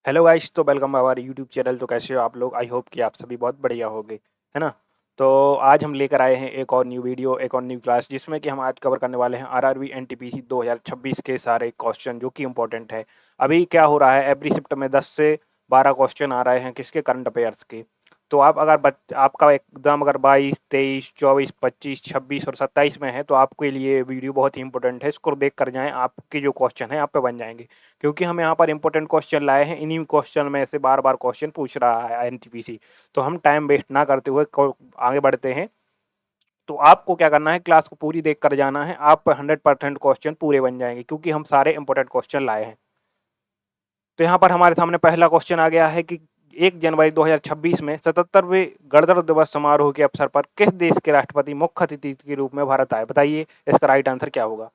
Hello guys, तो welcome हमारे YouTube channel. तो कैसे हो आप लोग? आई होप कि आप सभी बहुत बढ़िया होंगे, है ना। तो आज हम लेकर आए हैं एक और न्यू वीडियो, एक और न्यू क्लास, जिसमें कि हम आज कवर करने वाले हैं आरआरबी एनटीपीसी 2026 के सारे क्वेश्चन जो कि इम्पोर्टेंट है। अभी क्या हो रहा है, एवरी शिफ्ट में 10 से 12 क्वेश्चन आ रहे हैं किसके, करंट अफेयर्स के। तो आप अगर आपका एग्जाम अगर 22, 23, 24, 25, 26 और 27 में है, तो आपके लिए वीडियो बहुत ही इंपॉर्टेंट है। इसको देख कर जाएं, आपके जो क्वेश्चन है आप पे बन जाएंगे। क्योंकि हम यहाँ पर इंपॉर्टेंट क्वेश्चन लाए हैं, इन्हीं क्वेश्चन में से बार बार क्वेश्चन पूछ रहा है एनटीपीसी। तो हम टाइम वेस्ट ना करते हुए आगे बढ़ते हैं। तो आपको क्या करना है, क्लास को पूरी देख कर जाना है, आप 100% क्वेश्चन पूरे बन जाएंगे, क्योंकि हम सारे इंपॉर्टेंट क्वेश्चन लाए हैं। तो यहाँ पर हमारे सामने पहला क्वेश्चन आ गया है कि 1 जनवरी 2026 में 77वें गणतंत्र दिवस समारोह के अवसर पर किस देश के राष्ट्रपति मुख्य अतिथि के रूप में भारत आए? बताइए इसका राइट आंसर क्या होगा।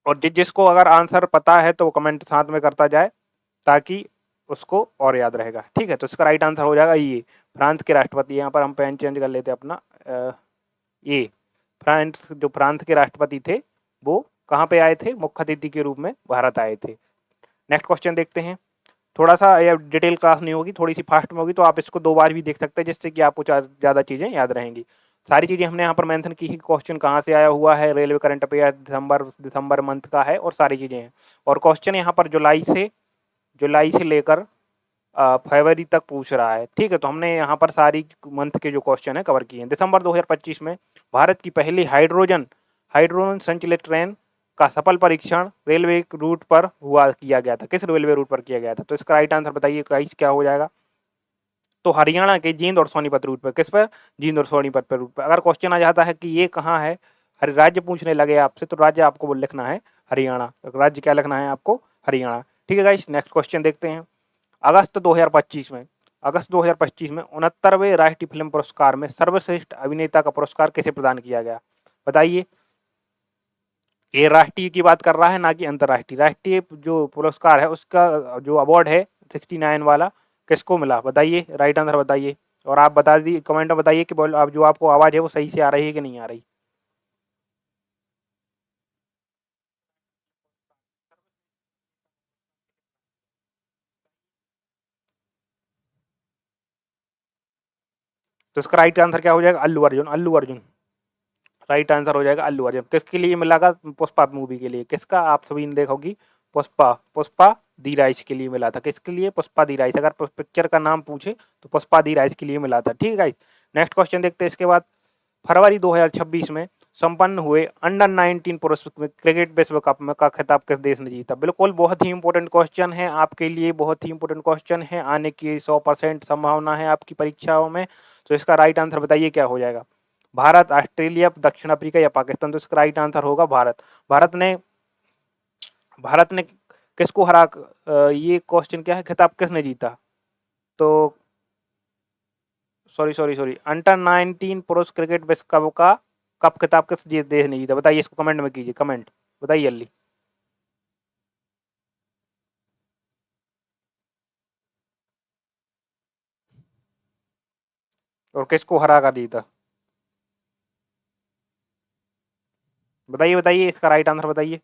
और जिसको अगर आंसर पता है तो वो कमेंट साथ में करता जाए, ताकि उसको और याद रहेगा। ठीक है, तो इसका राइट आंसर हो जाएगा ये, फ्रांस के राष्ट्रपति। यहाँ पर हम पेन चेंज कर लेते हैं अपना। ये फ्रांस के राष्ट्रपति थे, वो कहाँ पे आए थे? मुख्य अतिथि के रूप में भारत आए थे। नेक्स्ट क्वेश्चन देखते हैं। थोड़ा सा ये डिटेल क्लास नहीं होगी, थोड़ी सी फास्ट में होगी, तो आप इसको 2 बार भी देख सकते हैं, जिससे कि आपको ज़्यादा चीज़ें याद रहेंगी। सारी चीज़ें हमने यहाँ पर मेंशन की है, क्वेश्चन कहाँ से आया हुआ है, रेलवे करंट अफेयर दिसंबर मंथ का है, और सारी चीज़ें हैं। और क्वेश्चन यहाँ पर जुलाई से लेकर फरवरी तक पूछ रहा है। ठीक है, तो हमने यहाँ पर सारी मंथ के जो क्वेश्चन है कवर किए हैं। दिसंबर 2025 में भारत की पहली हाइड्रोजन हाइड्रोजन संचालित ट्रेन का सफल परीक्षण रेलवे रूट पर किया गया था। किस रेलवे रूट पर किया गया था? तो इसका राइट आंसर बताइए गाइस, क्या हो जाएगा। तो हरियाणा के जींद और सोनीपत रूट पर। किस पर? जींद और सोनीपत पर रूट पर। अगर क्वेश्चन आ जाता है कि ये कहाँ है, हर राज्य पूछने लगे आपसे, तो राज्य आपको वो लिखना है हरियाणा। राज्य क्या लिखना है आपको? हरियाणा। ठीक है गाइस, नेक्स्ट क्वेश्चन देखते हैं। अगस्त 2025 में 69वें राष्ट्रीय फिल्म पुरस्कार में सर्वश्रेष्ठ अभिनेता का पुरस्कार किसे प्रदान किया गया? बताइए। ये राष्ट्रीय की बात कर रहा है, ना कि अंतर्राष्ट्रीय। राष्ट्रीय जो पुरस्कार है उसका जो अवार्ड है 69 वाला, किसको मिला? बताइए, राइट आंसर बताइए। और आप बता दी कमेंट में बताइए कि बोल आप जो आपको आवाज़ है वो सही से आ रही है कि नहीं आ रही। तो इसका राइट आंसर क्या हो जाएगा? अल्लू अर्जुन। अल्लू अर्जुन राइट आंसर हो जाएगा, अल्लू अर्जुन। किसके लिए मिला था? पुष्पा मूवी के लिए। किसका? आप सभी ने देखा होगी, पुष्पा। पुष्पा दी राइस के लिए मिला था। किसके लिए? पुष्पा दी राइस। अगर पिक्चर का नाम पूछे तो पुष्पा दी राइस के लिए मिला था। ठीक है गाइस, नेक्स्ट क्वेश्चन देखते हैं। इसके बाद फरवरी 2026 में संपन्न हुए अंडर 19 पुरुष क्रिकेट विश्व कप में का खिताब किस देश ने जीता? बिल्कुल, बहुत ही इंपॉर्टेंट क्वेश्चन है आपके लिए, बहुत ही इंपॉर्टेंट क्वेश्चन है, आने की 100% संभावना है आपकी परीक्षाओं में। तो इसका राइट आंसर बताइए, क्या हो जाएगा। भारत, ऑस्ट्रेलिया, दक्षिण अफ्रीका या पाकिस्तान? तो इसका राइट आंसर होगा भारत। भारत ने भारत ने किसको ये क्वेश्चन क्या है, खिताब किसने जीता? तो सॉरी सॉरी सॉरी, अंडर 19 पुरुष क्रिकेट विश्व कप का कप खिताब किस देश ने जीता? बताइए, इसको कमेंट में कीजिए, कमेंट बताइए जल्दी। और किसको हरा कर जीता? बताइए बताइए, इसका राइट आंसर बताइए।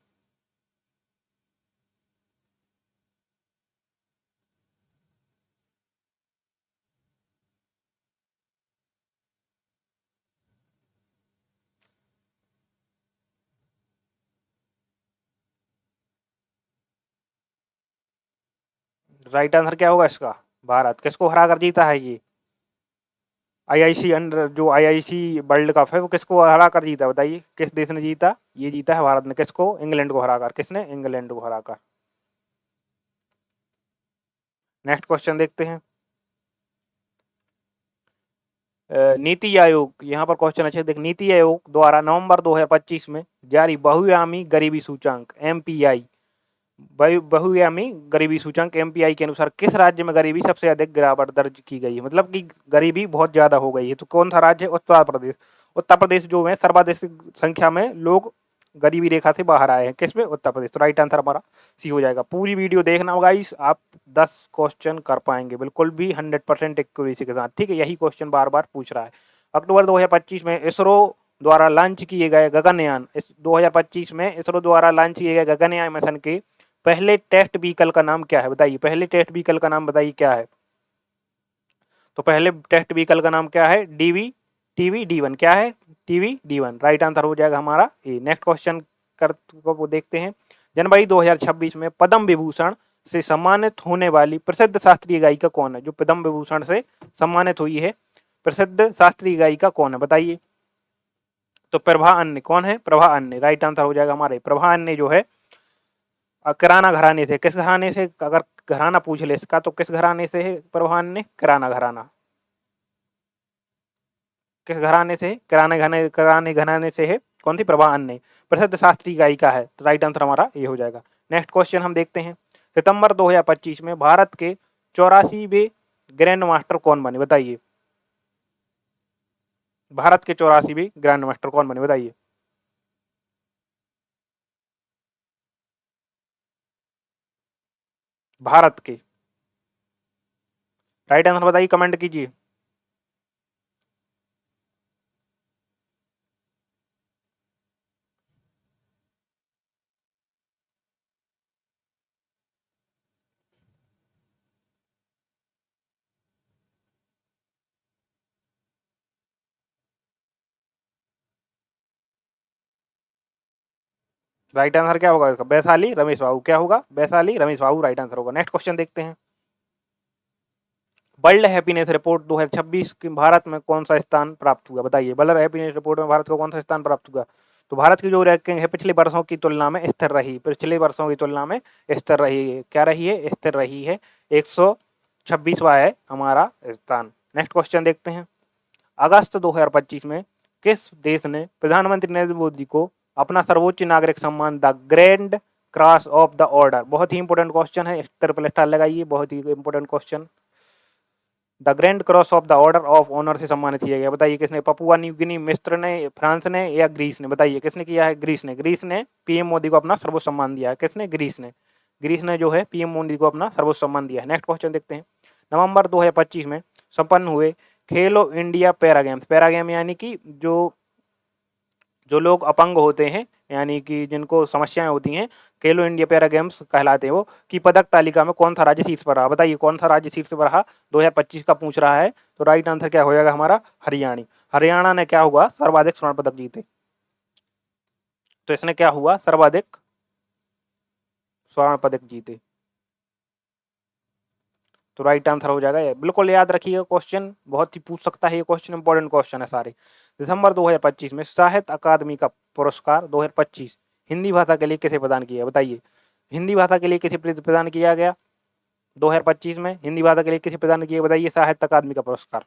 राइट आंसर क्या होगा इसका? भारत। किसको हरा कर जीता है ये? आईआईसी अंडर जो आईआईसी वर्ल्ड कप है, वो किसको हरा कर जीता? बताइए, किस देश ने जीता? ये जीता है भारत ने। किसको? इंग्लैंड को हराकर। किसने? इंग्लैंड को हराकर। नेक्स्ट क्वेश्चन देखते हैं। नीति आयोग, यहाँ पर क्वेश्चन अच्छे देख। नीति आयोग द्वारा नवंबर 2025 में जारी बहुआयामी गरीबी सूचांक एमपीआई बहुआयामी गरीबी सूचांक एमपीआई के अनुसार किस राज्य में गरीबी सबसे अधिक गिरावट दर्ज की गई है? मतलब कि गरीबी बहुत ज्यादा हो गई है। तो कौन सा राज्य है? उत्तर प्रदेश। उत्तर प्रदेश जो है सर्वाधिक संख्या में लोग गरीबी रेखा से बाहर आए हैं। किसमें? उत्तर प्रदेश। तो राइट आंसर हमारा सी हो जाएगा। पूरी वीडियो देखना होगा इस, आप 10 क्वेश्चन कर पाएंगे बिल्कुल भी 100% एक्यूरेसी के साथ। ठीक है, यही क्वेश्चन बार बार पूछ रहा है। अक्टूबर 2025 में इसरो द्वारा लॉन्च किए गए गगनयान, इस 2025 में इसरो द्वारा लॉन्च किए गए गगनयान मिशन के पहले टेस्ट व्हीकल का नाम क्या है बताइए, पहले टेस्ट व्हीकल का नाम बताइए क्या है। तो पहले टेस्ट व्हीकल का नाम क्या है, डीवी टीवी डी1, क्या है टीवी डी1, राइट आंसर हो जाएगा हमारा ए। नेक्स्ट क्वेश्चन कर को देखते हैं। जनवरी 2026 में पद्म विभूषण से सम्मानित होने वाली प्रसिद्ध शास्त्रीय गायिका कौन है। जो पद्म विभूषण से सम्मानित हुई है प्रसिद्ध शास्त्रीय गायिका कौन है बताइए। तो प्रभा अन्य, कौन है, प्रभा अन्य, राइट आंसर हो जाएगा हमारे। प्रभा अन्य जो है किराना घराने से, किस घराने से, अगर घराना पूछ ले इसका तो किस घराने से है प्रभा अन्य, किराना घराना, किस घराने से, किराने घराने से है, कौन सी, प्रभा अन्य, प्रसिद्ध शास्त्रीय गायिका है, तो राइट आंसर हमारा ये हो जाएगा। नेक्स्ट क्वेश्चन हम देखते हैं। सितंबर 2025 में भारत के 84वें ग्रैंड मास्टर कौन बने बताइए। भारत के 84वें ग्रैंड मास्टर कौन बने बताइए। भारत के, राइट आंसर बताइए, कमेंट कीजिए। राइट आंसर क्या होगा इसका, वैशाली रमेश बाबू, क्या होगा, वैशाली रमेश बाबू, राइट आंसर होगा। नेक्स्ट क्वेश्चन देखते हैं। वर्ल्ड हैप्पीनेस रिपोर्ट 2026 के भारत में कौन सा स्थान प्राप्त हुआ बताइए। वर्ल्ड हैप्पीनेस रिपोर्ट में भारत को कौन सा स्थान प्राप्त हुआ। तो भारत की जो रैंकिंग है पिछले वर्षों की तुलना में स्थिर रही, पिछले वर्षों की तुलना में स्थिर रही है, क्या रही है, स्थिर रही है, 126वां है हमारा स्थान। नेक्स्ट क्वेश्चन देखते हैं। अगस्त 2025 में किस देश ने प्रधानमंत्री नरेंद्र मोदी को अपना सर्वोच्च नागरिक सम्मान the grand cross of the order, बहुत ही इंपॉर्टेंट क्वेश्चन है, ट्रिपल स्टार लगाइए, बहुत ही important question, the grand cross of the order of honour से सम्मानित किया गया बताइए किसने। पपुआ न्यू गिनी, मिस्र ने, फ्रांस ने या ग्रीस ने बताइए किसने किया है। ग्रीस ने, ग्रीस ने पीएम मोदी को अपना सर्वोच्च सम्मान दिया है, किसने, ग्रीस ने, ग्रीस ने जो है पीएम मोदी को अपना सर्वोच्च सम्मान दिया है। नेक्स्ट क्वेश्चन देखते हैं। नवंबर 2025 में संपन्न हुए खेलो India para games, para game यानी कि जो जो लोग अपंग होते हैं यानी कि जिनको समस्याएं होती हैं, खेलो इंडिया पैरा गेम्स कहलाते हैं वो, की पदक तालिका में कौन सा राज्य शीर्ष पर रहा बताइए, कौन सा राज्य शीर्ष पर रहा, 2025 का पूछ रहा है। तो राइट आंसर क्या हो जाएगा हमारा, हरियाणा। हरियाणा ने क्या हुआ, सर्वाधिक स्वर्ण पदक जीते, तो इसने क्या हुआ, सर्वाधिक स्वर्ण पदक जीते, तो राइट आंसर हो जाएगा ये। बिल्कुल याद रखिएगा, क्वेश्चन बहुत ही पूछ सकता है, ये क्वेश्चन इंपॉर्टेंट क्वेश्चन है सारे। दिसंबर 2025 में साहित्य अकादमी का पुरस्कार 2025 हिंदी भाषा के लिए किसे प्रदान किया बताइए। हिंदी भाषा के लिए किसे प्रदान किया गया 2025 में, हिंदी भाषा के लिए किसे प्रदान किया बताइए साहित्य अकादमी का पुरस्कार।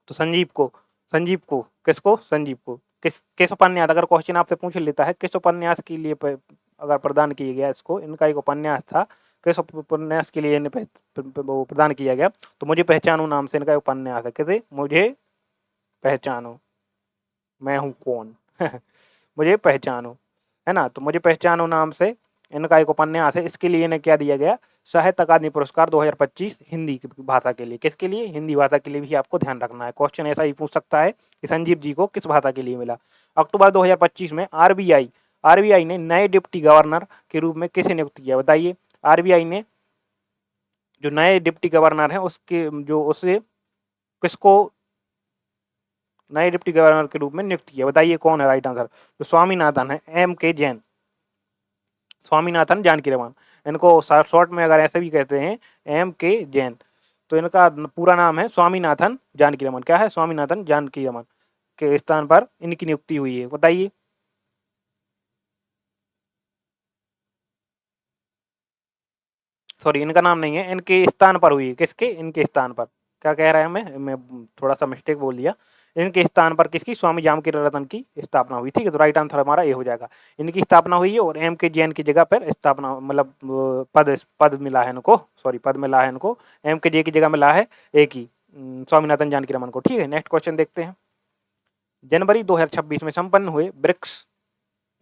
तो संजीव को, संजीव को, किसको, संजीव को, किस उपन्यास, अगर क्वेश्चन आपसे पूछ लेता है किस उपन्यास के लिए अगर प्रदान किया गया इसको, इनका एक उपन्यास था, किस उपन्यास के लिए वो प्रदान किया गया, तो मुझे पहचानो नाम से इनका उपन्यास है, कैसे, मुझे पहचानो, मैं हूँ कौन मुझे पहचानो, है ना, तो मुझे पहचानो नाम से इनका एक उपन्यास है, इसके लिए इन्हें क्या दिया गया, साहित्य अकादमी पुरस्कार 2025 हिंदी भाषा के लिए, किसके लिए, हिंदी भाषा के लिए भी आपको ध्यान रखना है, क्वेश्चन ऐसा ही पूछ सकता है कि संजीव जी को किस भाषा के लिए मिला। अक्टूबर 2025 में आरबीआई ने नए डिप्टी गवर्नर के रूप में किसे नियुक्त किया बताइए। आरबीआई ने जो नए डिप्टी गवर्नर हैं उसके जो उसे किसको नए डिप्टी गवर्नर के रूप में नियुक्त किया बताइए कौन है, राइट आंसर जो स्वामीनाथन है, M.K. जैन, स्वामीनाथन जानकी रमन, इनको शॉर्ट में अगर ऐसे भी कहते हैं M.K. जैन, तो इनका पूरा नाम है स्वामीनाथन जानकी रमन, क्या है, स्वामीनाथन जानकी रमन के स्थान पर इनकी नियुक्ति हुई है बताइए। सॉरी इनका नाम नहीं है, इनके स्थान पर हुई है, किसके, इनके स्थान पर, क्या कह रहा है मैं थोड़ा सा मिस्टेक बोल दिया, इनके स्थान पर किसकी, स्वामी जानकी रतन की स्थापना हुई, ठीक है, तो राइट आंसर हमारा ये हो जाएगा, इनकी स्थापना हुई है और M.K. जैन की जगह पर स्थापना मतलब पद पद मिला है इनको, सॉरी पद मिला है इनको, M.K. जैन की जगह मिला है एक ही स्वामीनाथन जानकी रमन को, ठीक है। नेक्स्ट क्वेश्चन देखते हैं। जनवरी 2026 में संपन्न हुए ब्रिक्स,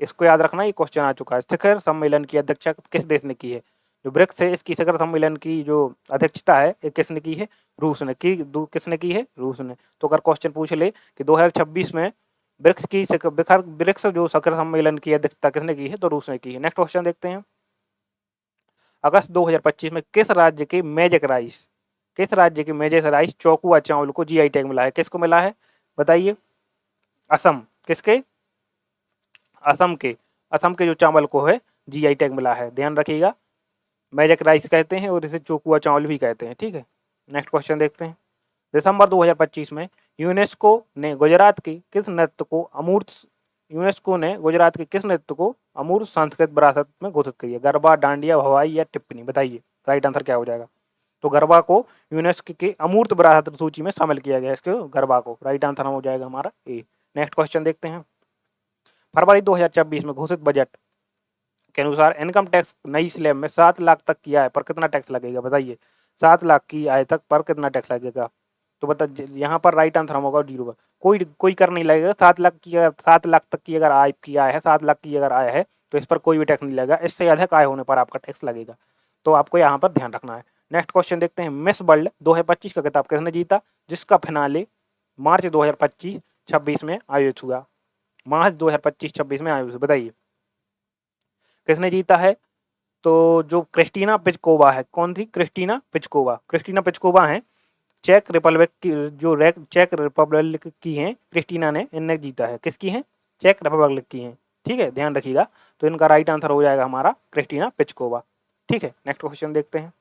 इसको याद रखना, ये क्वेश्चन आ चुका है, शिखर सम्मेलन की अध्यक्षता किस देश ने की है। जो ब्रिक्स है इसकी शिखर सम्मेलन की जो अध्यक्षता है ये किसने की है, रूस ने की, किसने की है, रूस ने। तो अगर क्वेश्चन पूछ ले कि 2026 में ब्रिक्स जो शिखर सम्मेलन की अध्यक्षता किसने की है, तो रूस ने की है। नेक्स्ट क्वेश्चन देखते हैं। अगस्त 2025 में किस राज्य के मैजिक राइस चौकुआ चावल को जीआई टैग मिला है? किसको मिला है बताइए? असम। किसके? असम के जो चावल को है जीआई टैग मिला है, ध्यान रखिएगा। मैजिक राइस कहते हैं और इसे चौकुआ चावल भी कहते हैं, ठीक है। नेक्स्ट क्वेश्चन देखते हैं। दिसंबर 2025 में यूनेस्को ने गुजरात के किस नृत्य को अमूर्त सांस्कृतिक विरासत में घोषित किया? गरबा, डांडिया, भवाई या टिप्पणी? बताइए राइट आंसर क्या हो जाएगा? तो गरबा को यूनेस्को के अमूर्त विरासत सूची में शामिल किया गया, इसके गरबा को। राइट आंसर हो जाएगा हमारा ए। नेक्स्ट क्वेश्चन देखते हैं। फरवरी 2026 में घोषित बजट के अनुसार इनकम टैक्स नई स्लैब में 7 लाख तक की आय पर कितना टैक्स लगेगा? बताइए 7 लाख की आय तक पर कितना टैक्स लगेगा? तो बता, यहाँ पर राइट आंसर होगा 0। कोई कर नहीं लगेगा। 7 लाख तक की अगर आय की आय है, 7 लाख की अगर आय है तो इस पर कोई भी टैक्स नहीं लगेगा। इससे अधिक आय होने पर आपका टैक्स लगेगा, तो आपको यहाँ पर ध्यान रखना है। नेक्स्ट क्वेश्चन देखते हैं। मिस वर्ल्ड 2025 का खिताब किसने जीता, जिसका फिनाले मार्च 2025-26 में आयोजित हुआ? मार्च 2025-26 में आयोजित, बताइए किसने जीता है? तो जो क्रिस्टीना पिचकोवा है, कौन थी? क्रिस्टीना पिचकोवा है चेक रिपब्लिक की, चेक रिपब्लिक की हैं क्रिस्टीना ने, इनने जीता है। किसकी हैं? चेक रिपब्लिक की हैं, ठीक है, ध्यान रखिएगा। तो इनका राइट आंसर हो जाएगा हमारा क्रिस्टीना पिचकोवा, ठीक है। नेक्स्ट क्वेश्चन देखते हैं।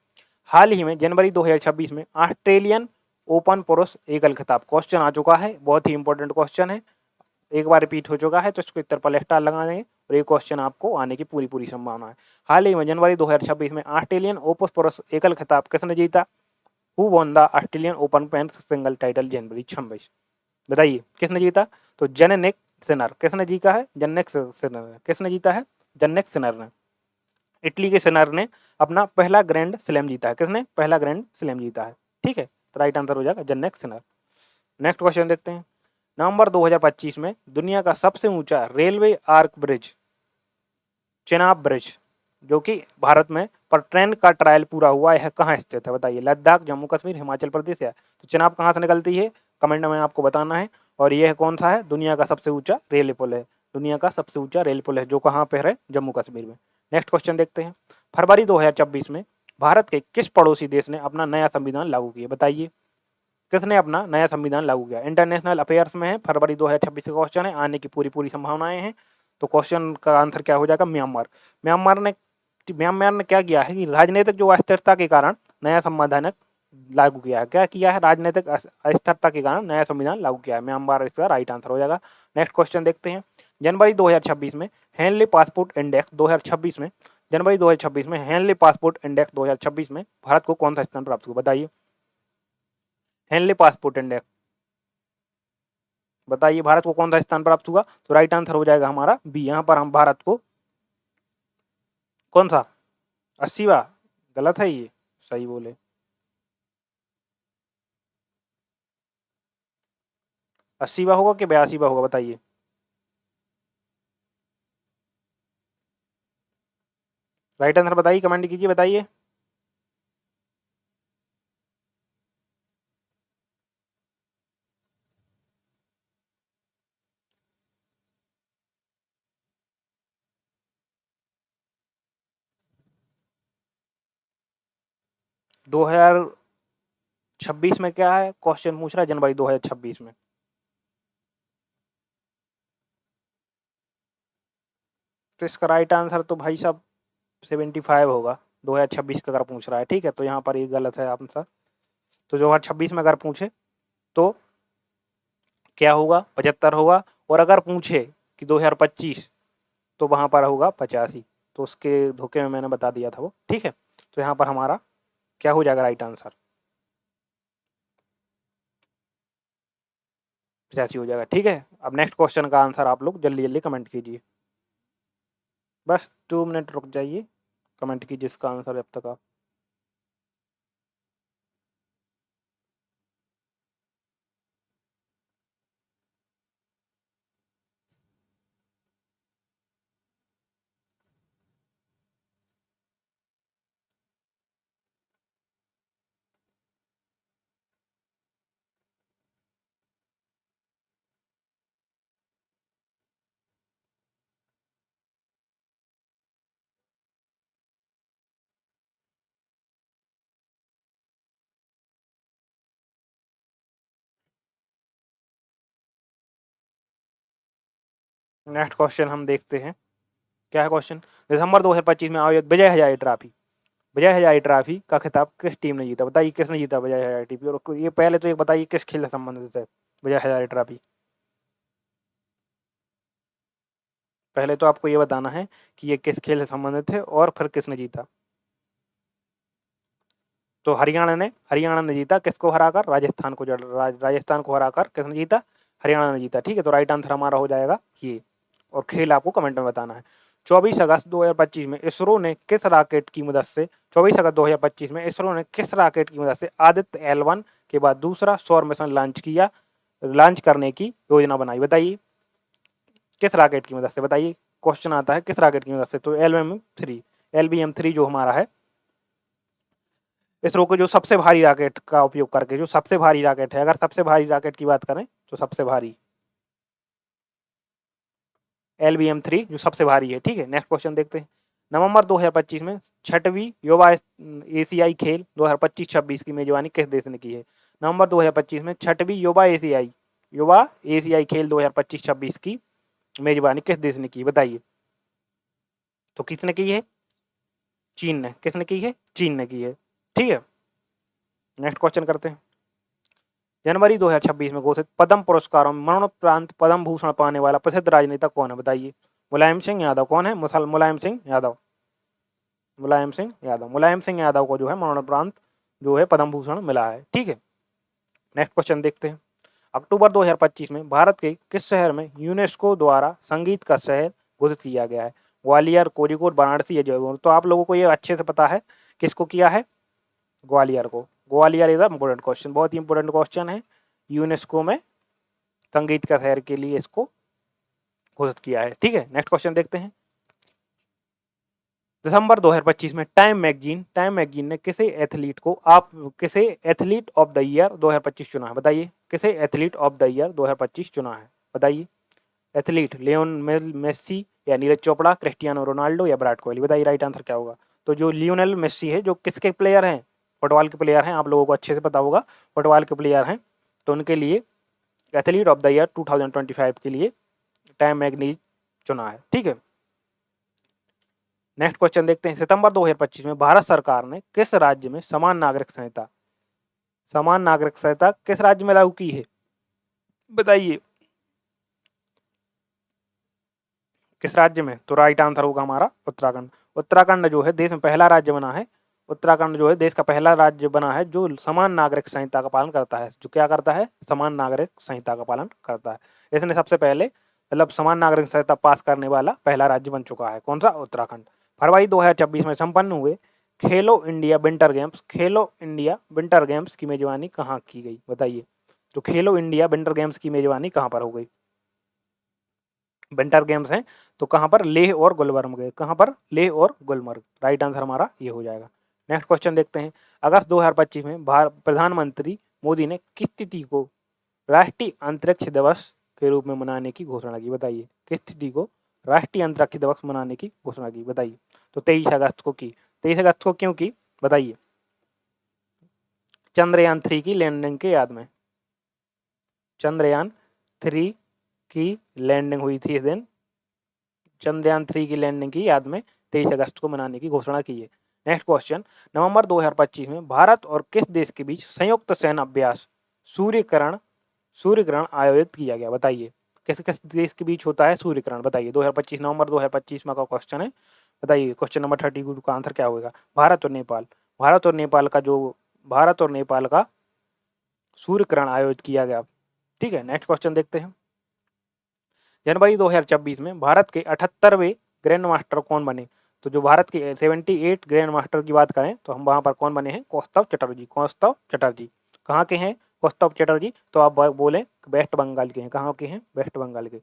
हाल ही में जनवरी 2026 में ऑस्ट्रेलियन ओपन पुरुष एकल खिताब, क्वेश्चन आ चुका है, बहुत ही इंपॉर्टेंट क्वेश्चन है, एक बार रिपीट हो चुका है, तो इसको ट्रिपल स्टार लगा देंगे और ये क्वेश्चन आपको आने की पूरी संभावना है। हाल ही में जनवरी 2026 में ऑस्ट्रेलियन ओपन पुरुष एकल खिताब किसने जीता? Who won the Australian Open men's single title January 26? बताइए किसने जीता? तो जेनेनिक सिनर। किसने जीता है? जेनेनिक सिनर ने। किसने जीता है? जेनेनिक सिनर ने। इटली के सिनर ने अपना पहला ग्रैंड स्लैम जीता है। किसने पहला ग्रैंड स्लैम जीता है? ठीक है, तो राइट आंसर हो जाएगा जेनेनिक सिनर। नेक्स्ट क्वेश्चन देखते हैं। नवंबर 2025 में दुनिया का सबसे ऊंचा railway arch bridge, Chenab bridge, जो कि भारत में पर ट्रेन का ट्रायल पूरा हुआ है, कहाँ स्थित है? बताइए लद्दाख, जम्मू कश्मीर, हिमाचल प्रदेश है? तो चेनाब कहाँ से निकलती है, कमेंट में आपको बताना है। और यह कौन सा है? दुनिया का सबसे ऊंचा रेल पुल है। दुनिया का सबसे ऊंचा रेल पुल है जो कहाँ पर है? जम्मू कश्मीर में। नेक्स्ट क्वेश्चन देखते हैं। फरवरी 2026 में भारत के किस पड़ोसी देश ने अपना नया संविधान लागू किया? बताइए किसने अपना नया संविधान लागू किया? इंटरनेशनल अफेयर्स में है, फरवरी 2026 का क्वेश्चन है, आने की पूरी संभावनाएं हैं। तो क्वेश्चन का आंसर क्या हो जाएगा? म्यांमार। म्यांमार ने क्या किया है कि राजनीतिक जो अस्थिरता के कारण नया संविधान लागू किया है। क्या किया है? राजनीतिक अस्थिरता के कारण नया संविधान लागू किया है। म्यांमार इसका राइट आंसर हो जाएगा। नेक्स्ट क्वेश्चन देखते हैं। जनवरी 2026 में हेनली पासपोर्ट इंडेक्स 2026 में जनवरी 2026 में हेनली पासपोर्ट इंडेक्स 2026 में भारत को कौन सा स्थान प्राप्त हुआ? बताइए हेनली पासपोर्ट इंडेक्स, बताइए भारत को कौन सा स्थान प्राप्त हुआ? तो राइट आंसर हो जाएगा हमारा बी। यहाँ पर हम भारत को कौन सा 80वां, गलत है ये, सही बोले। अस्सीवा होगा कि 82वां होगा? बताइए। राइट आंसर बताइए, कमेंट कीजिए, बताइए। दो हजार 26 में क्या है क्वेश्चन पूछ रहा है? जनवरी 2026 में। तो इसका राइट आंसर तो भाई साहब 75 होगा, 2026 का अगर पूछ रहा है, ठीक है। तो यहाँ पर ये गलत है आंसर। तो 2026 में अगर पूछे तो क्या होगा? 75 होगा। और अगर पूछे कि 2025 तो वहाँ पर होगा 85। तो उसके धोखे में मैंने बता दिया था वो, ठीक है। तो यहाँ पर हमारा क्या हो जाएगा राइट आंसर? 85 हो जाएगा, ठीक है। अब नेक्स्ट क्वेश्चन का आंसर आप लोग जल्दी जल्दी कमेंट कीजिए, बस 2 मिनट रुक जाइए, कमेंट कीजिए इसका आंसर जब तक आप। नेक्स्ट क्वेश्चन हम देखते हैं, क्या है क्वेश्चन। दिसंबर 2025 में आयोजित विजय हजारे ट्रॉफी, विजय हजारे ट्रॉफी का खिताब किस टीम ने जीता? बताइए किसने जीता विजय हजारे ट्रॉफी। और ये पहले तो एक बताइए किस खेल से संबंधित है विजय हजारे ट्रॉफी। पहले तो आपको ये बताना है कि ये किस खेल से संबंधित है और फिर किसने जीता। तो हरियाणा ने जीता, किसको हराकर? राजस्थान को। राजस्थान को हराकर किसने जीता? हरियाणा ने जीता। ठीक है, तो राइट आंसर हमारा हो जाएगा ये। और खेल आपको कमेंट में बताना है। 24 अगस्त 2025 में इसरो ने किस रॉकेट की मदद से 24 अगस्त 2025 में इसरो ने किस रॉकेट की मदद से आदित्य L1 के बाद दूसरा सौर मिशन लॉन्च करने की योजना बनाई? बताइए किस रॉकेट की मदद से। बताइए क्वेश्चन आता है किस रॉकेट की मदद से। तो LBM-3 जो हमारा है इसरो को, जो सबसे भारी रॉकेट का उपयोग करके, जो सबसे भारी रॉकेट है, अगर सबसे भारी रॉकेट की बात करें तो सबसे भारी LBM-3 जो सबसे भारी है। ठीक है, नेक्स्ट क्वेश्चन देखते हैं। नवंबर 2025 में 6वीं युवा एशियाई खेल 2025-26 की मेजबानी किस देश ने की है? नवंबर 2025 में 6वीं युवा एशियाई खेल 2025-26 की मेजबानी किस देश ने की? बताइए। तो किसने की है? चीन ने। किसने की है? चीन ने की है। ठीक है, नेक्स्ट क्वेश्चन करते हैं। जनवरी 2026 में घोषित पद्म पुरस्कारों में मरणोपरांत पद्म भूषण पाने वाला प्रसिद्ध राजनेता कौन है? बताइए। मुलायम सिंह यादव। कौन है? मुलायम सिंह यादव। मुलायम सिंह यादव को जो है मरणोपरांत जो है पद्म भूषण मिला है। ठीक है, नेक्स्ट क्वेश्चन देखते हैं। अक्टूबर 2025 में भारत के किस शहर में यूनेस्को द्वारा संगीत का शहर घोषित किया गया है? ग्वालियर, कोझिकोड, वाराणसी या जयपुर? तो आप लोगों को ये अच्छे से पता है किसको किया है? ग्वालियर को। ग्वालियर इज इंपोर्टेंट क्वेश्चन, बहुत ही इंपोर्टेंट क्वेश्चन है। यूनेस्को में संगीत का शहर के लिए इसको घोषित किया है। ठीक है, नेक्स्ट क्वेश्चन देखते हैं। दिसंबर 2025 में टाइम मैगजीन ने किसे एथलीट ऑफ द ईयर 2025 चुना है? बताइए किसे एथलीट ऑफ द ईयर 2025 चुना है? बताइए। एथलीट मेस्सी या नीरज चोपड़ा, क्रिस्टियानो रोनाल्डो या विराट कोहली? बताइए राइट आंसर क्या होगा। तो जो लियोनेल मेस्सी है, जो किसके प्लेयर हैं? फुटबॉल के प्लेयर हैं, आप लोगों को अच्छे से पता होगा फुटबॉल के प्लेयर हैं। तो उनके लिए एथलीट ऑफ द ईयर 2025 के लिए टाइम मैगजीन चुना है। ठीक है, नेक्स्ट क्वेश्चन देखते हैं। सितंबर 2025 में भारत सरकार ने किस राज्य में समान नागरिक संहिता किस राज्य में लागू की है? बताइए किस राज्य में। तो राइट आंसर होगा हमारा उत्तराखंड। उत्तराखंड जो है देश में पहला राज्य बना है। उत्तराखंड जो है देश का पहला राज्य बना है जो समान नागरिक संहिता का पालन करता है। जो क्या करता है? समान नागरिक संहिता का पालन करता है। इसने सबसे पहले मतलब समान नागरिक संहिता पास करने वाला पहला राज्य बन चुका है। कौन सा? उत्तराखंड। फरवरी 2026 में संपन्न हुए खेलो इंडिया विंटर गेम्स की मेजबानी कहाँ की गई? बताइए। तो खेलो इंडिया विंटर गेम्स की मेजबानी कहाँ पर हो गई? विंटर गेम्स हैं तो कहाँ पर? लेह और गुलमर्ग में। कहाँ पर? लेह और गुलमर्ग। राइट आंसर हमारा ये हो जाएगा। नेक्स्ट क्वेश्चन देखते हैं। अगस्त 2025 में प्रधानमंत्री मोदी ने किस तिथि को राष्ट्रीय अंतरिक्ष दिवस के रूप में मनाने की घोषणा की? बताइए किस तिथि को राष्ट्रीय अंतरिक्ष दिवस मनाने की घोषणा की? बताइए। तो 23 अगस्त को की। 23 अगस्त को क्यों की? बताइए। चंद्रयान 3 की लैंडिंग के याद में। चंद्रयान 3 की लैंडिंग हुई थी इस दिन। चंद्रयान 3 की लैंडिंग की याद में 23 अगस्त को मनाने की घोषणा की है। Next question. नवंबर 2025 में भारत और किस देश के बीच संयुक्त सैन्य अभ्यास सूर्यग्रहण आयोजित किया गया? बताइए किस किस देश के बीच होता है सूर्यग्रहण? बताइए। 2025 नवंबर 2025 में का क्वेश्चन है। बताइए क्वेश्चन नंबर 32 का आंसर क्या होगा? भारत और नेपाल। भारत और नेपाल का सूर्यग्रहण आयोजित किया गया। ठीक है, नेक्स्ट क्वेश्चन देखते हैं। जनवरी 2026 में भारत के 78वें ग्रैंड मास्टर कौन बने? तो जो भारत के 78 ग्रैंड मास्टर की बात करें तो हम वहां पर कौन बने हैं? कौस्तव चटर्जी। कहाँ के हैं कौस्तव चटर्जी? तो आप बोले वेस्ट बंगाल के हैं। कहाँ के हैं? वेस्ट बंगाल के।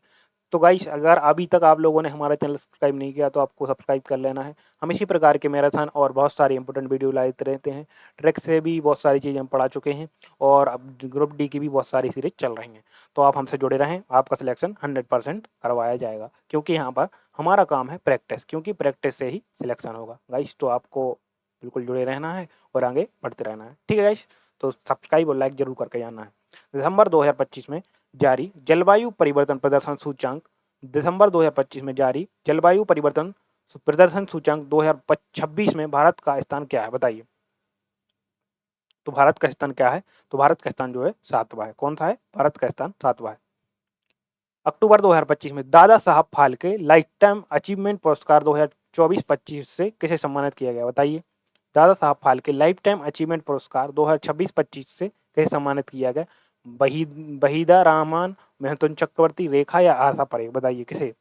तो गाइस अगर अभी तक आप लोगों ने हमारा चैनल सब्सक्राइब नहीं किया तो आपको सब्सक्राइब कर लेना है। हम इसी प्रकार के मैराथन और बहुत सारे इंपॉर्टेंट वीडियो लाते रहते हैं। ट्रिक से भी बहुत सारी चीज़ें हम पढ़ा चुके हैं और अब ग्रुप डी की भी बहुत सारी सीरीज चल रही हैं। तो आप हमसे जुड़े रहें, आपका सिलेक्शन 100% करवाया जाएगा क्योंकि यहाँ पर हमारा काम है प्रैक्टिस, क्योंकि प्रैक्टिस से ही सिलेक्शन होगा गाइस। तो आपको बिल्कुल जुड़े रहना है और आगे बढ़ते रहना है। ठीक है गाइस, तो सब्सक्राइब और लाइक जरूर करके जाना है। दिसंबर 2025 में जारी जलवायु परिवर्तन प्रदर्शन सूचांक दिसंबर 2025 में जारी जलवायु परिवर्तन प्रदर्शन सूचकांक 2026 में भारत का स्थान क्या है, बताइए। तो भारत का स्थान क्या है? तो भारत का स्थान जो है 7वां है। कौन सा है? भारत का स्थान 7वां है। अक्टूबर 2025 में Dada Saheb Phalke life time achievement पुरस्कार 2024-25 से किसे सम्मानित किया गया, बताइए। Dada Saheb Phalke life time achievement पुरस्कार 2026-25 से किसे सम्मानित किया गया? वहीदा रहमान, मिथुन चक्रवर्ती, रेखा या आशा परेख, बताइए किसे।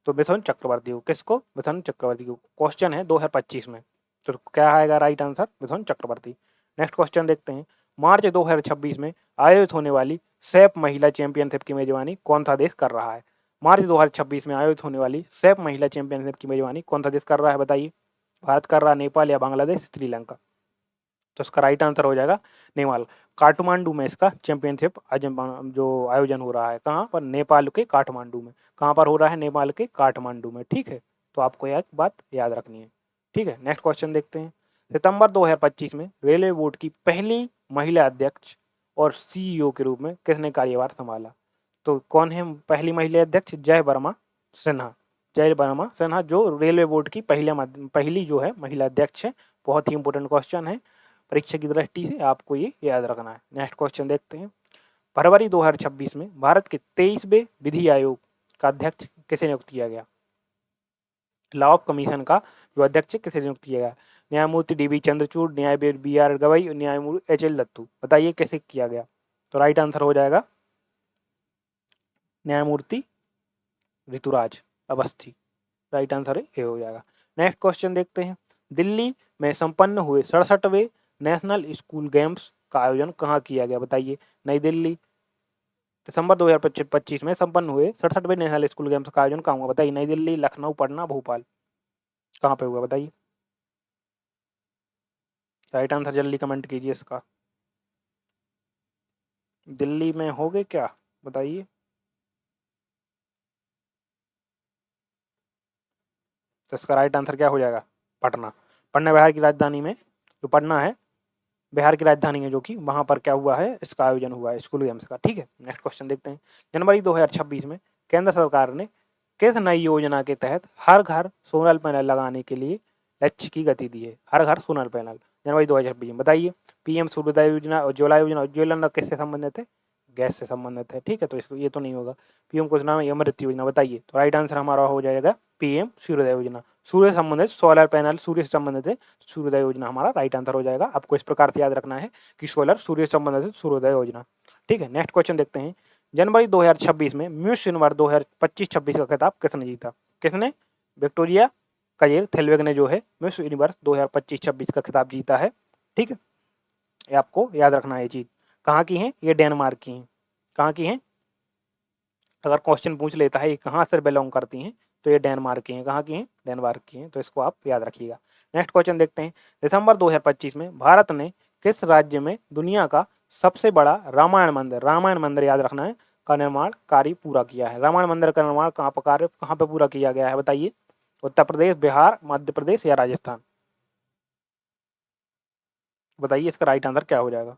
तो मिथुन चक्रवर्ती को। किसको? मिथुन चक्रवर्ती को। क्वेश्चन है 2025 में, तो क्या आएगा right answer? Mithun Chakraborty. Next question देखते हैं। मार्च 2026 में आयोजित होने वाली सैफ महिला चैंपियनशिप की मेजबानी कौन सा देश कर रहा है? मार्च 2026 में आयोजित होने वाली सैफ महिला चैंपियनशिप की मेजबानी कौन सा देश कर रहा है, बताइए। भारत कर रहा, नेपाल या बांग्लादेश, श्रीलंका। तो इसका राइट आंसर हो जाएगा नेपाल। काठमांडू में इसका चैंपियनशिप जो आयोजन हो रहा है, कहाँ पर? नेपाल के काठमांडू में। कहाँ पर हो रहा है? नेपाल के काठमांडू में, ठीक है। तो आपको एक बात याद रखनी है, ठीक है। नेक्स्ट क्वेश्चन देखते हैं। सितंबर 2025 में रेलवे बोर्ड की पहली महिला अध्यक्ष और सीईओ के रूप में किसने कार्यभार संभाला? तो कौन है पहली महिला अध्यक्ष? जय वर्मा सिन्हा। जय वर्मा सिन्हा जो रेलवे बोर्ड की पहली जो है महिला अध्यक्ष है। बहुत ही इंपॉर्टेंट क्वेश्चन है, परीक्षा की दृष्टि से आपको ये याद रखना है। नेक्स्ट क्वेश्चन देखते हैं। फरवरी 2026 में भारत के 23वें विधि आयोग का अध्यक्ष किसे नियुक्त किया गया? लॉ ऑफ कमीशन का जो अध्यक्ष किसे नियुक्त किया गया? न्यायमूर्ति DB चंद्रचूड़, न्यायमूर्ति BR गवई, न्यायमूर्ति HL दत्तू, बताइए कैसे किया गया। तो राइट आंसर हो जाएगा न्यायमूर्ति Rituraj Awasthi. Right answer A हो जाएगा। नेक्स्ट क्वेश्चन देखते हैं। दिल्ली में संपन्न हुए 67वें नेशनल स्कूल गेम्स का आयोजन कहाँ किया गया, बताइए। नई दिल्ली। दिसंबर 2025 में संपन्न हुए 67वें नेशनल स्कूल गेम्स का आयोजन कहाँ हुआ, बताइए। नई दिल्ली, लखनऊ, पटना, भोपाल, कहाँ पे हुआ, बताइए। राइट आंसर जल्दी कमेंट कीजिए इसका। दिल्ली में हो गए क्या, बताइए। तो इसका राइट आंसर क्या हो जाएगा? पटना। पटना बिहार की राजधानी में, जो पटना है बिहार की राजधानी है, जो कि वहाँ पर क्या हुआ है, इसका आयोजन हुआ है स्कूल गेम्स का, ठीक है। नेक्स्ट क्वेश्चन देखते हैं। जनवरी 2026 में केंद्र सरकार ने किस नई योजना के तहत हर घर सोलर पैनल लगाने के लिए लक्ष्य की गति दी है? हर घर सोलर पैनल जनवरी 2026 में, बताइए। PM सूर्योदय योजना, उज्ज्वला योजना। उज्ज्वला किससे संबंधित है? गैस से संबंधित है, ठीक है। तो इसको ये तो नहीं होगा। PM कुछ नाम है, अमृत योजना, बताइए। तो राइट आंसर हमारा हो जाएगा PM सूर्योदय योजना। सूर्य से संबंधित सोलर पैनल, सूर्य से संबंधित है, सूर्योदय योजना हमारा राइट आंसर हो जाएगा। आपको इस प्रकार से याद रखना है कि सोलर सूर्य से संबंधित है, सूर्योदय योजना, ठीक है। नेक्स्ट क्वेश्चन देखते हैं। जनवरी 2026 में मिस यूनिवर्स 2025-26 का खिताब किसने जीता? किसने? विक्टोरिया कजेल थेलवेग ने जो है मिस यूनिवर्स 2025-26 का खिताब जीता है, ठीक है। ये आपको याद रखना है ये चीज़। कहाँ की हैं? ये डेनमार्क की हैं। कहाँ की हैं? अगर क्वेश्चन पूछ लेता है ये कहाँ से बिलोंग करती हैं, तो ये डेनमार्क की हैं। कहाँ की हैं? डेनमार्क की हैं। तो इसको आप याद रखिएगा। नेक्स्ट क्वेश्चन देखते हैं। दिसंबर 2025 में भारत ने किस राज्य में दुनिया का सबसे बड़ा रामायण मंदिर याद रखना है, का निर्माण कार्य पूरा किया है? रामायण मंदिर का निर्माण कहाँ पर पूरा किया गया है, बताइए। उत्तर प्रदेश, बिहार, मध्य प्रदेश या राजस्थान, बताइए। इसका राइट आंसर क्या हो जाएगा?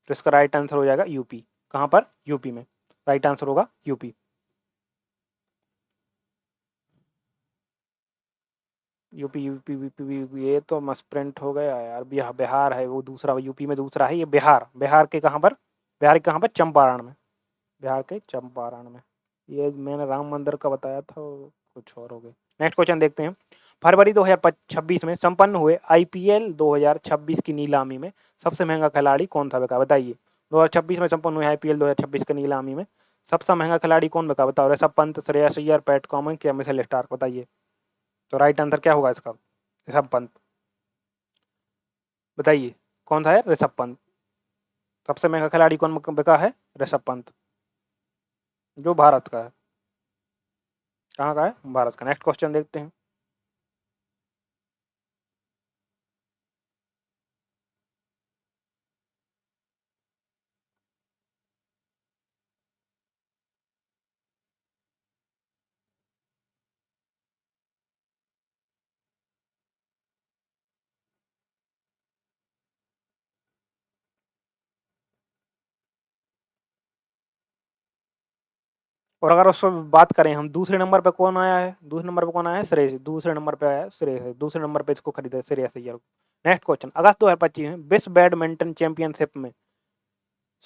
तो इसका राइट आंसर हो जाएगा यूपी। कहाँ पर? यूपी में। राइट आंसर होगा यूपी। यूपी यूपी यूपी ये तो मस्प्रिंट हो गया यार। बिहार बिहार है वो दूसरा, यूपी में दूसरा है ये बिहार। बिहार के कहाँ पर? बिहार के कहाँ पर? चंपारण में। बिहार के चंपारण में। ये मैंने राम मंदिर का बताया था, वो कुछ और हो गया। नेक्स्ट क्वेश्चन देखते हैं। फरवरी 2026 में संपन्न हुए IPL 2026 की नीलामी में सबसे महंगा खिलाड़ी कौन था, बिका, बताइए। 2026 में संपन्न हुए IPL 2026 की नीलामी में सबसे महंगा खिलाड़ी कौन बिका, बताओ। ऋषभ पंत, श्रेयस अय्यर, पैट कमिंस या मिचेल स्टार्क, बताइए। तो राइट आंसर क्या होगा इसका? ऋषभ पंत, बताइए। कौन था यार? ऋषभ पंत। सबसे महंगा खिलाड़ी कौन बिका है? ऋषभ पंत, जो भारत का है। कहाँ का है? भारत का। नेक्स्ट क्वेश्चन देखते हैं। और अगर उसको बात करें हम, दूसरे नंबर पे कौन आया है, दूसरे नंबर पे कौन आया है, श्रेयस, दूसरे नंबर पे आया है श्रेयस, दूसरे नंबर पे इसको खरीदा है श्रेयस अय्यर को। नेक्स्ट क्वेश्चन, अगस्त 2025 में विश्व बैडमिंटन चैंपियनशिप में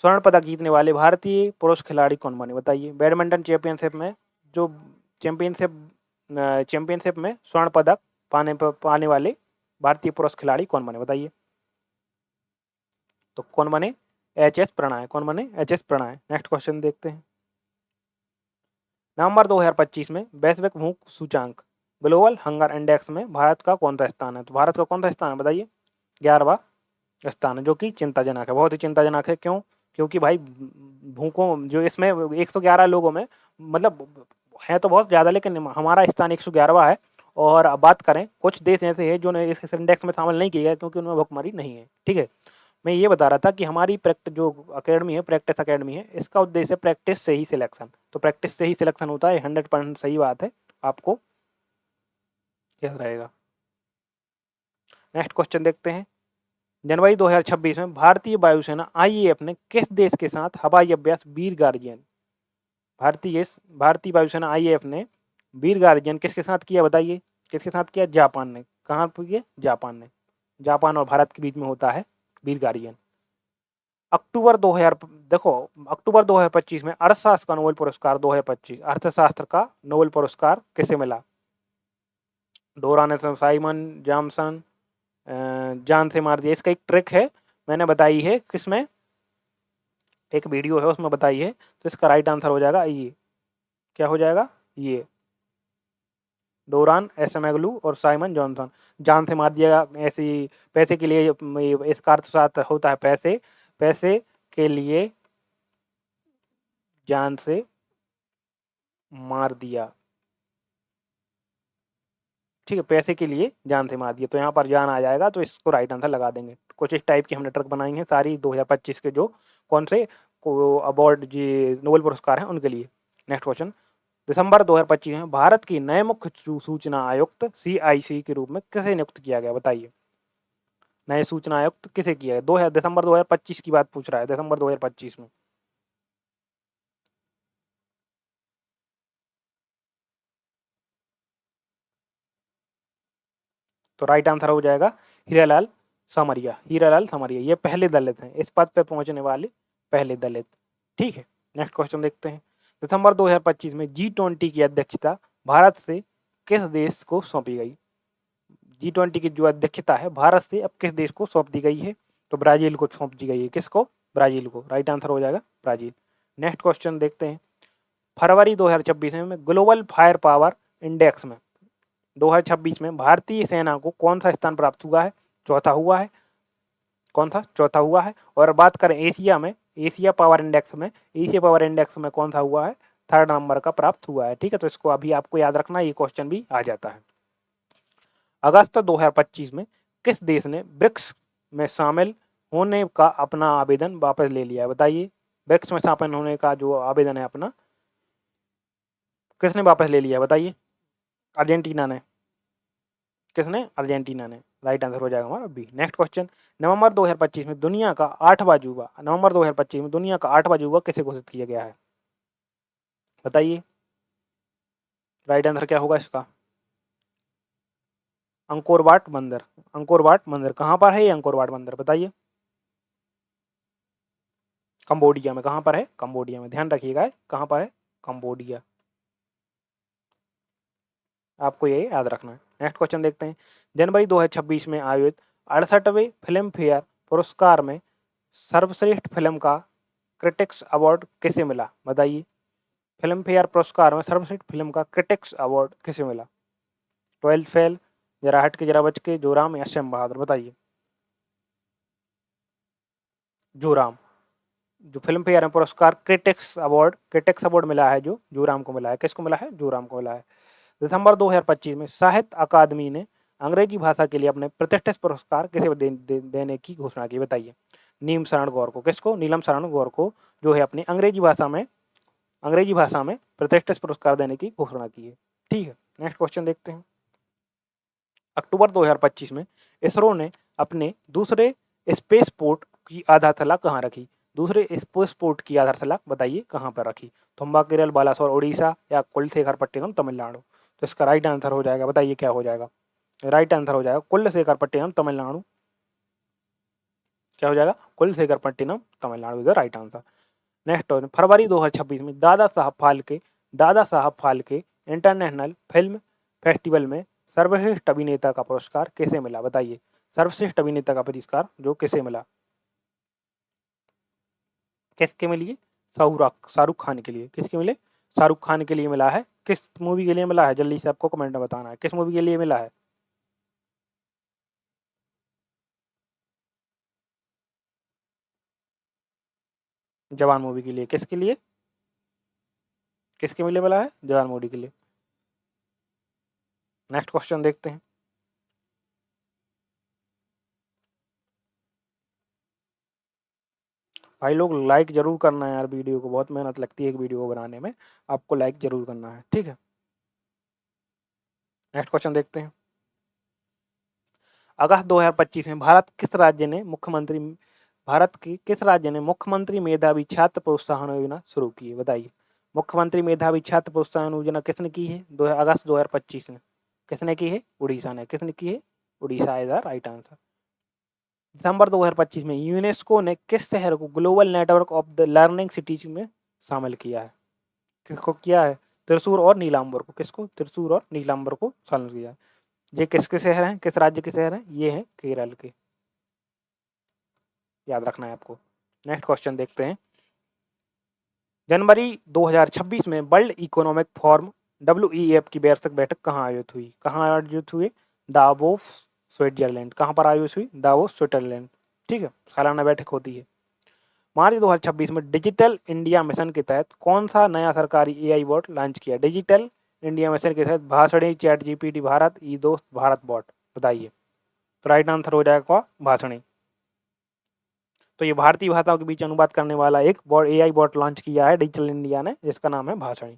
स्वर्ण पदक जीतने वाले भारतीय पुरुष खिलाड़ी कौन बने, बताइए। बैडमिंटन चैंपियनशिप में जो चैंपियनशिप चैंपियनशिप में स्वर्ण पदक पाने वाले भारतीय पुरुष खिलाड़ी कौन बने, बताइए। तो कौन बने, एच एस प्रणय, कौन बने, H S Prannoy. Next question देखते हैं, नवंबर 2025 में वैश्विक भूख सूचांक ग्लोबल हंगर इंडेक्स में भारत का कौन सा स्थान है, तो भारत का कौन सा स्थान है, बताइए। 11वां स्थान है, जो कि चिंताजनक है, बहुत ही चिंताजनक है। क्यों, क्योंकि भाई भूखों जो इसमें 111 लोगों में, मतलब है तो बहुत ज़्यादा, लेकिन हमारा स्थान 111वां है। और अब बात करें, कुछ देश ऐसे हैं जो इस इंडेक्स में शामिल नहीं किए गए क्योंकि उनमें भुखमरी नहीं है, ठीक है। मैं ये बता रहा था कि हमारी प्रैक्टिस जो अकेडमी है, प्रैक्टिस अकेडमी है, इसका उद्देश्य है प्रैक्टिस से ही सिलेक्शन, तो प्रैक्टिस से ही सिलेक्शन होता है, 100% सही बात है, आपको याद रहेगा। नेक्स्ट क्वेश्चन देखते हैं, जनवरी 2026 में भारतीय वायुसेना आईएएफ ने किस देश के साथ हवाई अभ्यास वीर गार्जियन, भारतीय वायुसेना आईएएफ ने वीर गार्जियन किसके साथ किया, बताइए। किसके साथ किया, जापान ने। कहाँ पर किया, जापान ने। जापान और भारत के बीच में होता है वीर गार्जियन। अक्टूबर 2000, देखो अक्टूबर 2025 में अर्थशास्त्र का नोबेल पुरस्कार 2025 अर्थशास्त्र का नोबेल पुरस्कार किसे मिला, डोरा ने, साइमन, जॉनसन, जान से मार दिया। इसका एक ट्रिक है, मैंने बताई है किसमें, एक वीडियो है उसमें बताई है। तो इसका राइट आंसर हो जाएगा ये, क्या हो जाएगा, ये डोरान एसएमएग्लू और साइमन जॉनसन। जान से मार दिया, ऐसी पैसे के लिए, इसका अर्थ साथ होता है पैसे, पैसे के लिए जान से मार दिया, ठीक है, पैसे के लिए जान से मार दिया, तो यहाँ पर जान आ जाएगा, तो इसको राइट आंसर लगा देंगे। कुछ इस टाइप की हमने ट्रिक बनाई है सारी 2025 के जो कौन से को अवार्ड जी नोबेल पुरस्कार हैं उनके लिए। नेक्स्ट क्वेश्चन, दिसंबर 2025 में भारत की नए मुख्य सूचना आयुक्त सीआईसी के रूप में किसे नियुक्त किया गया, बताइए। नए सूचना आयुक्त किसे किया गया, दिसंबर 2025 की बात पूछ रहा है, दिसंबर 2025 में। तो राइट आंसर हो जाएगा हीरालाल सामरिया, हीरालाल सामरिया। ये पहले दलित हैं इस पद पे पहुंचने वाले, पहले दलित, ठीक है। नेक्स्ट क्वेश्चन देखते हैं, दिसंबर 2025 में G20 की अध्यक्षता भारत से किस देश को सौंपी गई, G20 की जो अध्यक्षता है भारत से अब किस देश को सौंप दी गई है, तो ब्राजील को सौंप दी गई है। किसको, ब्राजील को। राइट आंसर हो जाएगा ब्राजील। नेक्स्ट क्वेश्चन देखते हैं, फरवरी 2026 में ग्लोबल फायर पावर इंडेक्स में 2026 में भारतीय सेना को कौन सा स्थान प्राप्त हुआ है, चौथा हुआ है, कौन सा, चौथा हुआ है। और बात करें एशिया में, एशिया पावर इंडेक्स में, एशिया पावर इंडेक्स में कौन सा हुआ है, थर्ड नंबर का प्राप्त हुआ है, ठीक है। तो इसको अभी आपको याद रखना, ये क्वेश्चन भी आ जाता है। अगस्त 2025 में किस देश ने ब्रिक्स में शामिल होने का अपना आवेदन वापस ले लिया है, बताइए। ब्रिक्स में शामिल होने का जो आवेदन है अपना, किसने वापस ले लिया है, बताइए। अर्जेंटीना ने। किसने, अर्जेंटीना ने। राइट आंसर हो जाएगा हमारा बी। नेक्स्ट क्वेश्चन, नवंबर 2025 में दुनिया का 8वां युवा, नवंबर 2025 में दुनिया का 8वां युवा किसे घोषित किया गया है, बताइए। राइट आंसर क्या होगा इसका, अंकोर वाट मंदिर। अंकोर वाट मंदिर कहाँ पर है ये अंकोर वाट मंदिर, बताइए। कंबोडिया में। कहाँ पर है, कंबोडिया में, ध्यान रखिएगा कहाँ पर है, कंबोडिया, आपको ये याद रखना है। नेक्स्ट क्वेश्चन देखते हैं, जनवरी 2026 में आयोजित 68वें फिल्म फेयर पुरस्कार में सर्वश्रेष्ठ फिल्म का क्रिटिक्स अवार्ड किसे मिला, बताइए। फिल्म फेयर पुरस्कार में सर्वश्रेष्ठ फिल्म का क्रिटिक्स अवार्ड किसे मिला, 12th फेल, जरा हट के जरा बच के, जोराम या श्याम बहादुर, बताइए। जोराम। जो फिल्म फेयर में पुरस्कार क्रिटिक्स अवार्ड मिला है, जो जोराम को मिला है, किसको मिला है, जोराम को मिला है। दिसंबर 2025 में साहित्य अकादमी ने अंग्रेजी भाषा के लिए अपने प्रतिष्ठित पुरस्कार किसे देने की घोषणा की, बताइए। नीम शरण गौर को। किसको, नीलम शरण गौर को, जो है अपनी अंग्रेजी भाषा में प्रतिष्ठित पुरस्कार देने की घोषणा की है, ठीक है। नेक्स्ट क्वेश्चन देखते हैं, अक्टूबर 2025 में इसरो ने अपने दूसरे स्पेस पोर्ट की आधारशिला कहाँ रखी, दूसरे स्पोर्ट की आधारशिला बताइए कहाँ पर रखी? थुम्बा केरल, बालासोर उड़ीसा या कुलशेखरपट्टिनम तमिलनाडु? तो इसका राइट आंसर हो जाएगा, बताइए क्या हो जाएगा? राइट आंसर हो जाएगा कुलशेखरपट्टिनम तमिलनाडु। क्या हो जाएगा? Kulasekarapattinam Tamil Nadu is the right answer. Next question, फरवरी 2026 में Dada Saheb Phalke international film festival में सर्वश्रेष्ठ अभिनेता का पुरस्कार किसे मिला? बताइए, सर्वश्रेष्ठ अभिनेता का पुरस्कार जो किसे मिला? किसके मिली है? शाहरुख खान के लिए। किसके मिले? शाहरुख खान के लिए मिला है। किस मूवी के लिए मिला है? जल्दी से आपको कमेंट में बताना है, किस मूवी के लिए मिला है? जवान मूवी के लिए। किसके लिए? किसके लिए मिला है? जवान मूवी के लिए। नेक्स्ट क्वेश्चन देखते हैं। भाई लोग लाइक जरूर करना है यार, वीडियो को बहुत मेहनत लगती है एक वीडियो को बनाने में, आपको लाइक जरूर करना है, ठीक है। नेक्स्ट क्वेश्चन देखते हैं। अगस्त 2025 में भारत की किस राज्य ने मुख्यमंत्री मेधावी छात्र प्रोत्साहन योजना शुरू की है? बताइए, मुख्यमंत्री मेधावी छात्र प्रोत्साहन योजना किसने की है? अगस्त 2025 में किसने की है? उड़ीसा ने। किसने की है? Orissa is the right answer. दिसंबर 2025 में यूनेस्को ने किस शहर को global network of the learning cities में शामिल किया है? किसको किया है? त्रिशूर और नीलाम्बर को। किसको? त्रिशूर और नीलाम्बर को शामिल किया है। ये किसके शहर हैं? किस राज्य के शहर हैं? ये हैं केरल के, याद रखना है आपको। नेक्स्ट क्वेश्चन देखते हैं। जनवरी 2026 में वर्ल्ड इकोनॉमिक फोरम WEF की वार्षिक बैठक कहाँ आयोजित हुई? कहाँ आयोजित हुई? Davos, Switzerland. कहाँ पर आयोजित हुई? दावोस, स्विट्जरलैंड, ठीक है। सालाना बैठक होती है। मार्च 2026 में डिजिटल इंडिया मिशन के तहत कौन सा नया सरकारी AI बॉट लॉन्च किया? डिजिटल इंडिया मिशन के तहत भाषणी, चैट GPT भारत, ई दोस्त भारत बॉट। बताइए, तो राइट आंसर हो जाएगा भाषणी। तो ये भारतीय भाषाओं के बीच अनुवाद करने वाला एक AI बॉट लॉन्च किया है डिजिटल इंडिया ने, जिसका नाम है भाषणी।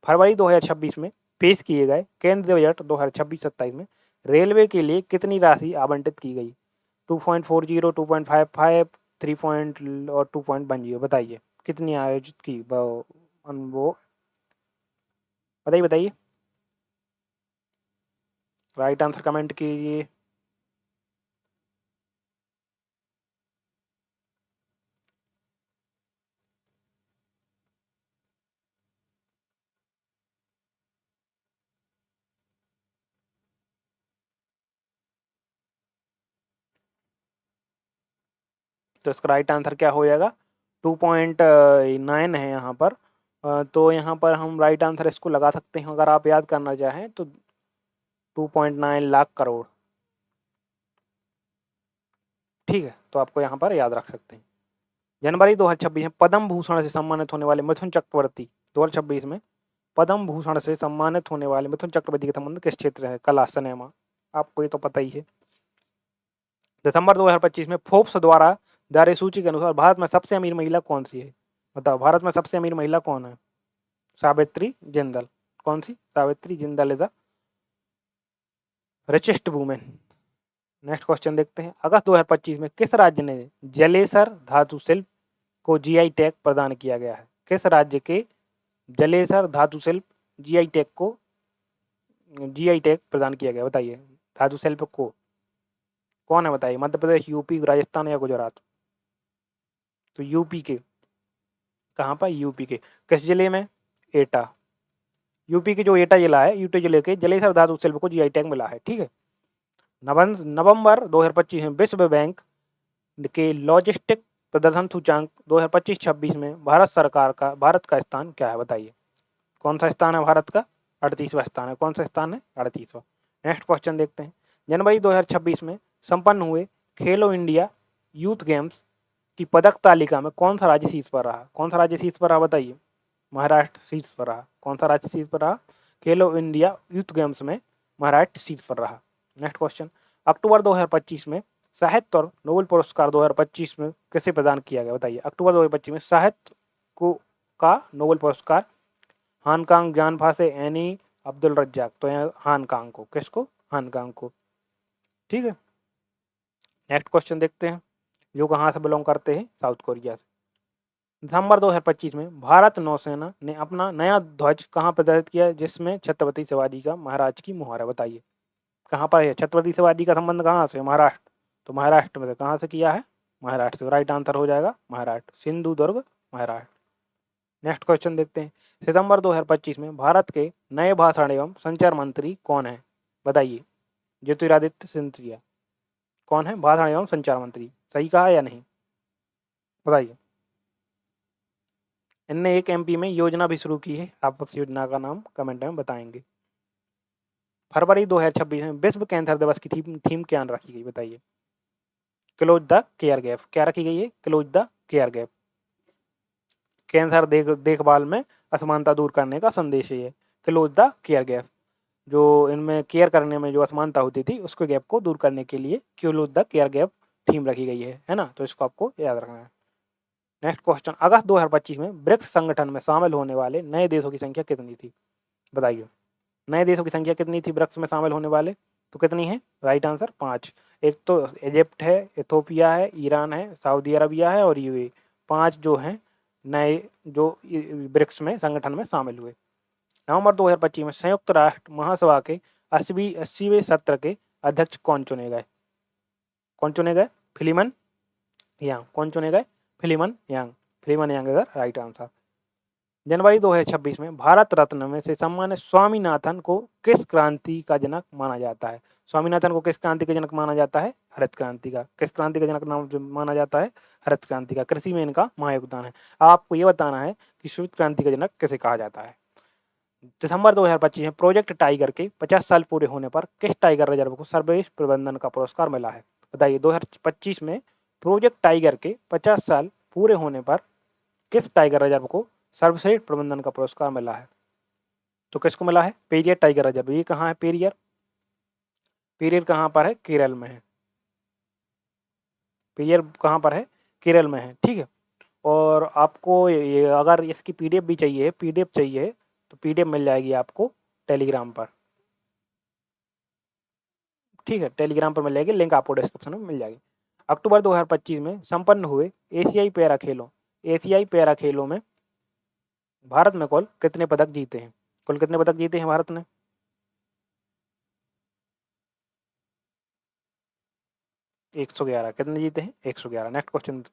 फरवरी 2026 में पेश किए गए केंद्रीय बजट 2026-27 में रेलवे के लिए कितनी राशि आवंटित की गई? 2.40, 2.55, 3 पॉइंट और 2.10? बताइए कितनी आयोजित की वो बताइए, बताइए। राइट आंसर कमेंट कीजिए। तो इसका राइट आंसर क्या हो जाएगा? 2.9 है यहाँ पर। तो यहाँ पर हम राइट आंसर इसको लगा सकते हैं, अगर आप याद करना चाहें तो 2.9 लाख करोड़, ठीक है। तो आपको यहाँ पर याद रख सकते हैं। जनवरी 2026 में पद्म भूषण से सम्मानित होने वाले मिथुन चक्रवर्ती, 2026 में पद्म भूषण से सम्मानित होने वाले मिथुन चक्रवर्ती का संबंध किस क्षेत्र है? कला, सिनेमा, आपको ये तो पता ही है। दिसंबर 2025 में फोर्ब्स द्वारा जारी सूची के अनुसार भारत में सबसे अमीर महिला कौन सी है? बताओ, भारत में सबसे अमीर महिला कौन है? सावित्री जिंदल। कौन सी? Savitri Jindal is the richest women. Next question देखते हैं। अगस्त 2025 में किस राज्य ने जलेसर धातु शिल्प को GI टैग प्रदान किया गया है? किस राज्य के जलेसर धातु शिल्प GI टैग को GI टैग प्रदान किया गया? बताइए, धातु शिल्प को कौन है? बताइए, मध्य प्रदेश, यूपी, राजस्थान या गुजरात? तो यूपी के। कहाँ पर? यूपी के। किस जिले में? एटा। यूपी के जो एटा जिला है, यूटी जिले के जलेसर धातु शिल्प को GI टैग मिला है, ठीक है। नवंबर 2025 में विश्व बैंक के लॉजिस्टिक प्रदर्शन सूचांक 2025-26 में भारत का स्थान क्या है? बताइए, कौन सा स्थान है भारत का? 38वां स्थान है। कौन सा स्थान है? 38वां। नेक्स्ट क्वेश्चन देखते हैं। जनवरी 2026 में संपन्न हुए खेलो इंडिया यूथ गेम्स की पदक तालिका में कौन सा राज्य शीर्ष पर रहा? कौन सा राज्य शीर्ष पर रहा? बताइए। महाराष्ट्र शीर्ष पर रहा। कौन सा राज्य शीर्ष पर रहा? खेलो इंडिया यूथ गेम्स में महाराष्ट्र शीर्ष पर रहा। नेक्स्ट क्वेश्चन, अक्टूबर 2025 में साहित्य और नोबेल पुरस्कार 2025 में किसे प्रदान किया गया? बताइए, अक्टूबर 2025 में साहित्य को का नोबेल पुरस्कार हानकांग जान फासे एनी अब्दुल रज्जाक। तो यहाँ हानकांग को। किसको? हानकांग को, ठीक है। नेक्स्ट क्वेश्चन देखते हैं, जो कहाँ से बिलोंग करते हैं? साउथ कोरिया से। दिसंबर 2025 में भारत नौसेना ने अपना नया ध्वज कहाँ प्रदर्शित किया जिसमें छत्रपति शिवाजी का महाराज की मुहर है? बताइए कहाँ पर है? छत्रपति शिवाजी का संबंध कहाँ से? महाराष्ट्र। तो महाराष्ट्र में से कहाँ से किया है? महाराष्ट्र से। राइट आंसर हो जाएगा महाराष्ट्र, सिंधुदुर्ग, महाराष्ट्र। नेक्स्ट क्वेश्चन देखते हैं। सितंबर 2025 में भारत के नए भाषण एवं संचार मंत्री कौन है? बताइए। ज्योतिरादित्य सिंधिया। कौन है भाषण एवं संचार मंत्री? सही कहा या नहीं? बताइए। इनने एक एमपी में योजना भी शुरू की है, आप उस योजना का नाम कमेंट में बताएंगे। फरवरी 2026 में विश्व कैंसर दिवस की थीम क्या रखी गई? बताइए। Close the care gap. क्या रखी गई है? Close the care gap. Cancer देखभाल में असमानता दूर करने का संदेश है ये। क्लोज द केयर गैप, जो इनमें केयर करने में जो असमानता होती थी उसको गैप को दूर करने के लिए close the care gap theme रखी गई है ना? तो इसको आपको याद रखना है। नेक्स्ट क्वेश्चन, अगस्त 2025 में ब्रिक्स संगठन में शामिल होने वाले नए देशों की संख्या कितनी थी? बताइए। नए देशों की संख्या कितनी थी ब्रिक्स में शामिल होने वाले? तो कितनी है? Right answer 5। एक तो इजिप्ट है, इथोपिया है, ईरान है, सऊदी अरबिया है और यूएई। 5 जो हैं नए जो ब्रिक्स में संगठन में शामिल हुए। नवंबर 2025 में संयुक्त राष्ट्र महासभा के 80वें सत्र के अध्यक्ष कौन चुने गए? कौन चुने गए? फिलिमन यांग। कौन चुने गए? फिलिमन यांग। फिलिमन यांग इज राइट आंसर। जनवरी 2026 में भारत रत्न में से सम्मानित स्वामीनाथन को किस क्रांति का जनक माना जाता है? स्वामीनाथन को किस क्रांति का जनक माना जाता है? हरित क्रांति का। किस क्रांति का जनक नाम माना जाता है? हरित क्रांति का। कृषि में इनका महायोगदान है। आपको ये बताना है कि श्वेत क्रांति का जनक किसे कहा जाता है। दिसंबर 2025 में प्रोजेक्ट टाइगर के 50 साल पूरे होने पर किस टाइगर रिजर्व को सर्वश्रेष्ठ प्रबंधन का पुरस्कार मिला है? बताइए। 2025 में प्रोजेक्ट टाइगर के 50 साल पूरे होने पर किस टाइगर रिजर्व को सर्वश्रेष्ठ प्रबंधन का पुरस्कार मिला है? तो किसको मिला है? Periyar tiger reserve. ये कहाँ है पेरियर? पेरियर कहाँ पर है? केरल में है। पेरियर कहाँ पर है? केरल में है। ठीक है। और आपको ये अगर इसकी पीडीएफ भी चाहिए, पीडीएफ चाहिए तो पीडीएफ मिल जाएगी आपको टेलीग्राम पर। ठीक है, टेलीग्राम पर मिल जाएगी, लिंक आपको डिस्क्रिप्शन में मिल जाएगी। अक्टूबर 2025 में संपन्न हुए एशियाई पैरा खेलों में भारत में कुल कितने पदक जीते हैं? कुल कितने पदक जीते हैं भारत ने? 111। कितने जीते हैं? 111। Next question.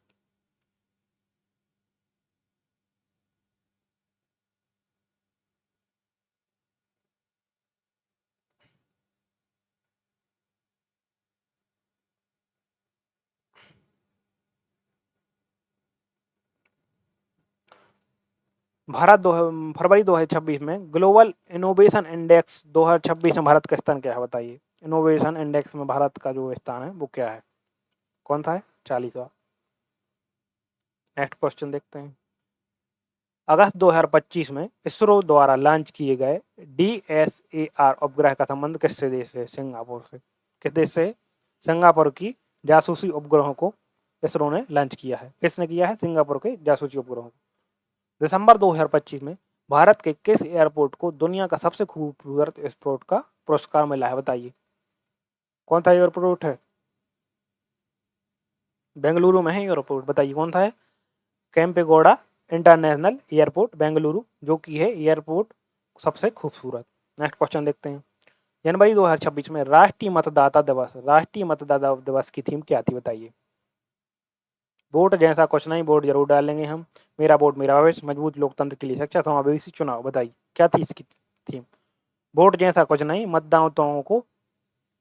फरवरी 2026 में ग्लोबल इनोवेशन इंडेक्स 2026 में भारत का स्थान क्या है? बताइए। इनोवेशन इंडेक्स में भारत का जो स्थान है वो क्या है? कौन सा है? 40वां। नेक्स्ट क्वेश्चन देखते हैं। अगस्त 2025 में इसरो द्वारा लॉन्च किए गए DSAR उपग्रह का संबंध किस देश से? सिंगापुर से। किस देश से? सिंगापुर की जासूसी उपग्रहों को इसरो ने लॉन्च किया है। किसने किया है? सिंगापुर के जासूसी उपग्रहों को। दिसंबर 2025 में भारत के किस एयरपोर्ट को दुनिया का सबसे खूबसूरत एयरपोर्ट का पुरस्कार मिला है? बताइए। कौन सा एयरपोर्ट है? बेंगलुरु में है एयरपोर्ट। बताइए कौन सा है? कैंपेगौड़ा इंटरनेशनल एयरपोर्ट बेंगलुरु, जो कि है एयरपोर्ट सबसे खूबसूरत। नेक्स्ट क्वेश्चन देखते हैं। जनवरी 2026 में राष्ट्रीय मतदाता दिवस की थीम क्या थी? बताइए। वोट जैसा कुछ नहीं, वोट जरूर डालेंगे हम। मेरा वोट मेरा भविष्य, मजबूत लोकतंत्र के लिए शिक्षा, समावेशी चुनाव। बताइए क्या थी इसकी थीम? वोट जैसा कुछ नहीं, मतदाताओं को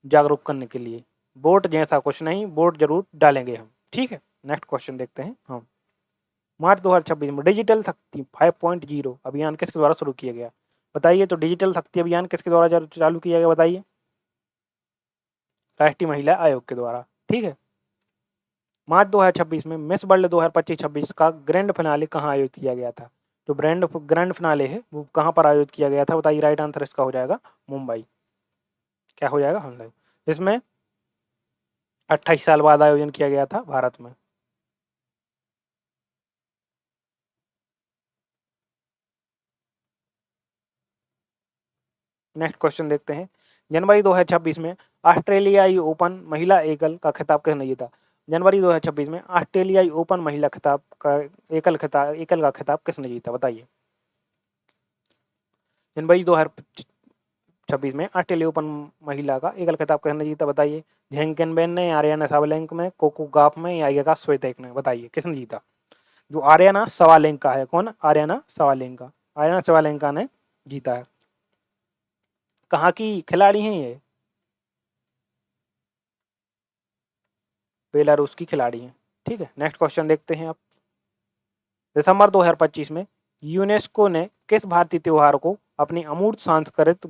जागरूक करने के लिए। वोट जैसा कुछ नहीं, वोट जरूर डालेंगे हम। ठीक है। नेक्स्ट क्वेश्चन देखते हैं हम। मार्च 2026 में डिजिटल शक्ति 5.0 अभियान किसके द्वारा शुरू किया गया? बताइए। तो डिजिटल शक्ति अभियान किसके द्वारा चालू किया गया? बताइए। राष्ट्रीय महिला आयोग के द्वारा। ठीक है। मार्च 2026 में मिस वर्ल्ड 2025-26 का ग्रैंड फिनाले कहाँ आयोजित किया गया था? जो ग्रैंड फिनाले है वो कहाँ पर आयोजित किया गया था? बताइए। राइट आंसर इसका हो जाएगा मुंबई। क्या हो जाएगा? मुंबई। इसमें 28 साल बाद आयोजन किया गया था भारत में। नेक्स्ट क्वेश्चन देखते हैं। जनवरी 2026 में ऑस्ट्रेलियाई ओपन महिला एकल का खिताब किसने जीता? जनवरी 2026 में ऑस्ट्रेलियाई ओपन महिला खिताब का एकल का खिताब किसने जीता, बताइए। जनवरी 2026 में ऑस्ट्रेलिया ओपन महिला का एकल खिताब किसने जीता, बताइए। झेंग केनबेन ने, आर्याना सावलेंका में, कोको गाफ में, या आगागा स्वितेक ने, बताइए किसने जीता। जो आर्याना सवालेंका है, कौन? आर्याना सवालेंका। आर्याना सवालेंका ने जीता है। कहाँ की खिलाड़ी हैं ये? बेलारूस की खिलाड़ी हैं। ठीक है, नेक्स्ट क्वेश्चन देखते हैं आप। दिसंबर 2025 में यूनेस्को ने किस भारतीय त्योहार को अपनी अमूर्त सांस्कृतिक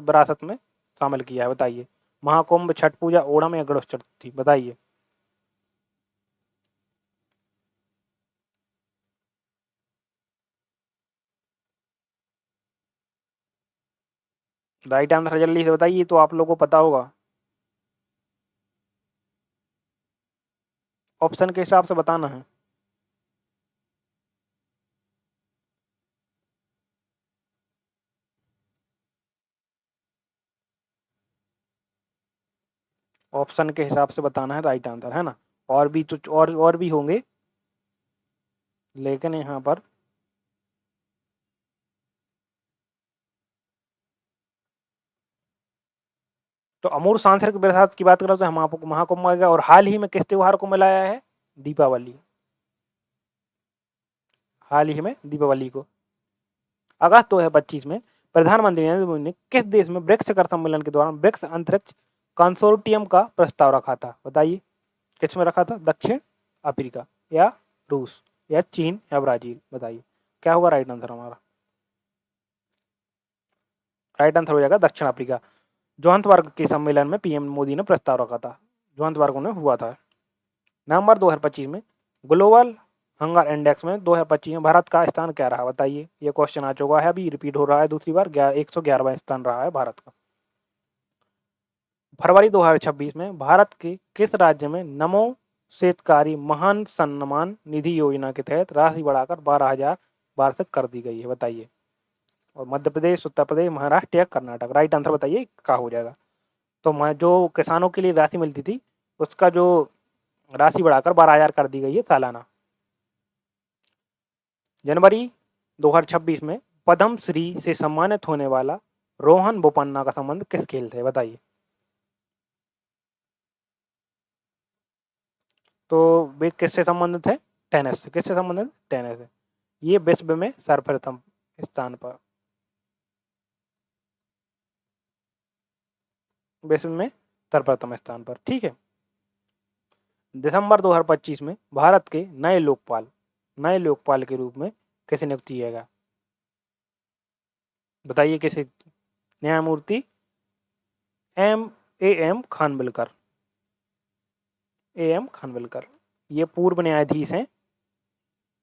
विरासत में शामिल किया है, बताइए। महाकुंभ, छठ पूजा, ओणम या गणेश चतुर्थी, बताइए। राइट आंसर जल्दी से बताइए, तो आप लोगों को पता होगा। ऑप्शन के हिसाब से बताना है। ऑप्शन के हिसाब से बताना है राइट आंसर, है ना। और भी तो और भी होंगे, लेकिन यहाँ पर तो अमूर्त सांस्कृतिक विरासत की बात करें तो हम आपको महाकुंभ आ गया। और हाल ही में किस त्योहार को मिलाया है? दीपावली। हाल ही में दीपावली को। अगस्त 2025 में प्रधानमंत्री नरेंद्र मोदी ने किस देश में ब्रिक्स शिखर सम्मेलन के दौरान ब्रिक्स अंतरिक्ष कंसोर्टियम का प्रस्ताव रखा था, बताइए। किस में रखा था? दक्षिण अफ्रीका या रूस या चीन या ब्राजील, बताइए क्या होगा राइट आंसर हमारा। राइट आंसर हो जाएगा दक्षिण अफ्रीका। जोहान्सबर्ग के सम्मेलन में पीएम मोदी ने प्रस्ताव रखा था। जोहान्सबर्ग में हुआ था। नवंबर 2025 में ग्लोबल हंगर इंडेक्स में 2025 में भारत का स्थान क्या रहा, बताइए। ये क्वेश्चन आ चुका है, अभी रिपीट हो रहा है दूसरी बार। 111वां स्थान रहा है भारत का। फरवरी 2026 में भारत के किस राज्य में नमो शेतकारी महान सम्मान निधि योजना के तहत राशि बढ़ाकर 12,000 वार्षिक कर दी गई है, बताइए। और मध्य प्रदेश, उत्तर प्रदेश, महाराष्ट्र या कर्नाटक, राइट आंसर बताइए क्या हो जाएगा। तो जो किसानों के लिए राशि मिलती थी उसका जो राशि बढ़ाकर 12,000 कर दी गई है सालाना। जनवरी 2026 में पद्म श्री से सम्मानित होने वाला रोहन बोपन्ना का संबंध किस खेल से, बताइए। तो वे किससे संबंधित है? टेनिस से। किससे संबंधित? टेनिस से। ये विश्व में सर्वप्रथम स्थान पर, विश्व में सर्वप्रथम स्थान पर। ठीक है। दिसंबर 2025 में भारत के नए लोकपाल के रूप में किसे नियुक्त किया गया, बताइए किसे। न्यायमूर्ति एम खानविलकर। खानविलकर ये पूर्व न्यायाधीश हैं,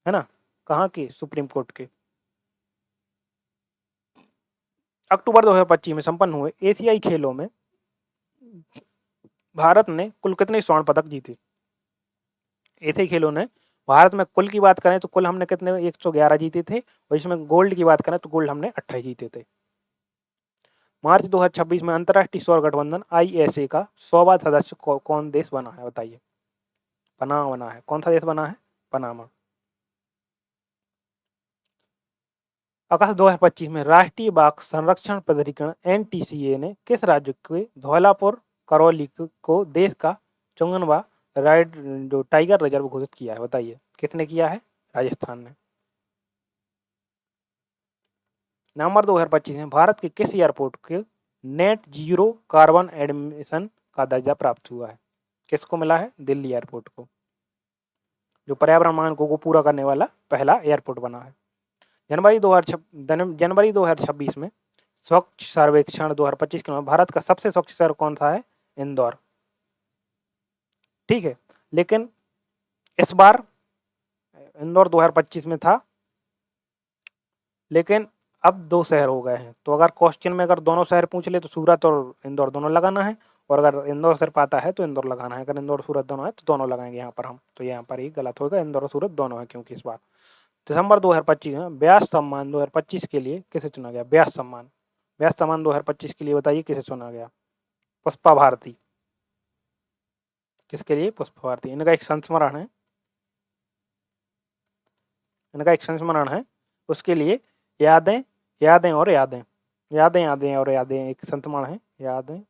है ना। कहाँ के? सुप्रीम कोर्ट के। अक्टूबर 2025 में संपन्न हुए एशियाई खेलों में भारत ने कुल कितने स्वर्ण पदक जीते? एशियाई खेलों ने भारत में कुल की बात करें तो कुल हमने कितने? 111 जीते थे। और इसमें गोल्ड की बात करें तो गोल्ड हमने 28 जीते थे। मार्च 2026 में अंतर्राष्ट्रीय सौर गठबंधन ISA का 100वां सदस्य कौन देश बना है, बताइए। पनामा बना है। कौन सा देश बना है? पनामा। अगस्त 2025 में राष्ट्रीय बाघ संरक्षण प्राधिकरण NTCA ने किस राज्य के धौलापुर करौली को देश का 54वां राइड जो टाइगर रिजर्व घोषित किया है, बताइए। किसने किया है? राजस्थान ने। नवंबर 2025 में भारत के किस एयरपोर्ट के नेट जीरो कार्बन एमिशन का दर्जा प्राप्त हुआ है? किसको मिला है? दिल्ली एयरपोर्ट को, जो पर्यावरण मानकों को पूरा करने वाला पहला एयरपोर्ट बना है। जनवरी 2026 में स्वच्छ सर्वेक्षण 2025 के में भारत का सबसे स्वच्छ शहर कौन सा है? इंदौर। ठीक है, लेकिन इस बार इंदौर 2025 में था, लेकिन अब 2 शहर हो गए हैं। तो अगर क्वेश्चन में अगर दोनों शहर पूछ ले तो सूरत और इंदौर दोनों लगाना है। और अगर इंदौर सिर्फ आता है तो इंदौर लगाना है। अगर इंदौर सूरत दोनों है तो दोनों लगाएंगे यहाँ पर हम। तो यहाँ पर ही गलत होगा, इंदौर और सूरत दोनों है, क्योंकि इस बार दिसंबर 2025 में व्यास सम्मान 2025 के लिए किसे चुना गया? व्यास सम्मान 2025 के लिए बताइए किसे चुना गया? पुष्पा भारती। किसके लिए? पुष्प भारती। इनका एक संस्मरण है, इनका एक संस्मरण है, उसके लिए यादें यादें और यादें, यादें यादें और यादें एक संस्मरण है, यादें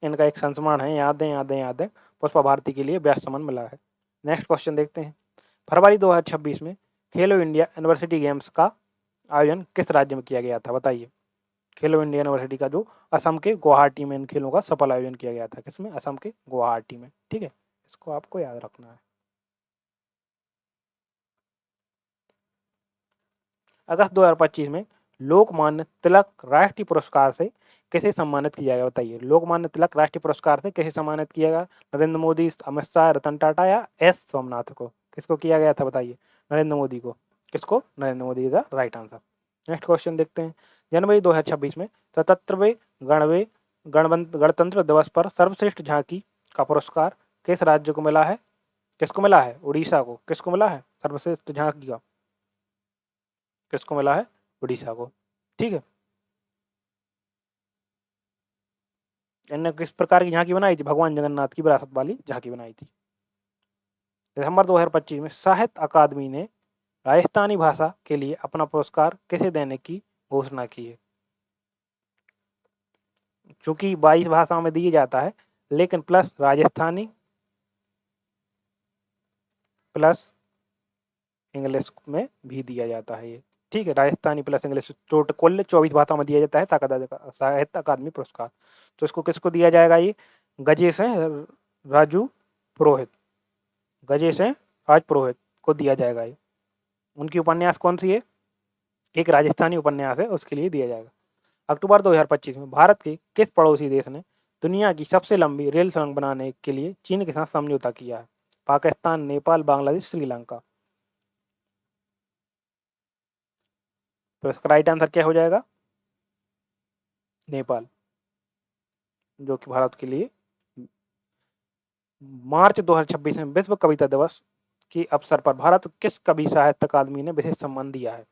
इनका एक संस्मरण है, यादें यादें यादें पुष्पा भारती के लिए व्यास सम्मान मिला है। नेक्स्ट क्वेश्चन देखते हैं। फरवरी 2026 में खेलो इंडिया यूनिवर्सिटी गेम्स का आयोजन किस राज्य में किया गया था? बताइए। खेलो इंडिया यूनिवर्सिटी का जो असम के गुवाहाटी में इन खेलों का सफल आयोजन किया गया था, किसमें? असम के गुवाहाटी में। ठीक है, इसको आपको याद रखना है। अगस्त 2025 में लोकमान्य तिलक राष्ट्रीय पुरस्कार से किसे सम्मानित किया गया? बताइए। लोकमान्य तिलक राष्ट्रीय पुरस्कार से किसे सम्मानित किया गया? नरेंद्र मोदी, अमित शाह, रतन टाटा या एस सोमनाथ को? किसको किया गया था? बताइए। नरेंद्र मोदी को। किसको? Narendra Modi is the right answer. Next question देखते हैं। जनवरी 2026 में 77वें गणतंत्र दिवस पर सर्वश्रेष्ठ झांकी का पुरस्कार किस राज्य को मिला है? किसको मिला है? उड़ीसा को। किसको मिला है सर्वश्रेष्ठ झांकी का? किसको मिला है? उड़ीसा को। ठीक है। इन्होंने किस प्रकार की झांकी बनाई थी? भगवान जगन्नाथ की विरासत वाली झांकी बनाई थी। दिसंबर 2025 में साहित्य अकादमी ने राजस्थानी भाषा के लिए अपना पुरस्कार किसे देने की घोषणा की है? चूंकि 22 भाषाओं में दिया जाता है, लेकिन प्लस राजस्थानी प्लस इंग्लिश में भी दिया जाता है ये। ठीक है, राजस्थानी प्लस इंग्लिश टोटल कुल 24 भाषाओं में दिया जाता है साहित्य अकादमी पुरस्कार। तो इसको किसको दिया जाएगा? ये गजेश राजू पुरोहित, गजेश राज पुरोहित को दिया जाएगा ये। उनकी उपन्यास कौन सी है? एक राजस्थानी उपन्यास है, उसके लिए दिया जाएगा। अक्टूबर 2025 में भारत के किस पड़ोसी देश ने दुनिया की सबसे लंबी रेल सुरंग बनाने के लिए चीन के साथ समझौता किया है? पाकिस्तान, नेपाल, बांग्लादेश, श्रीलंका। तो इसका राइट आंसर क्या हो जाएगा? नेपाल, जो कि भारत के लिए। मार्च 2026 में विश्व कविता दिवस के अवसर पर भारत किस कवि साहित्य अकादमी ने विशेष सम्मान दिया है?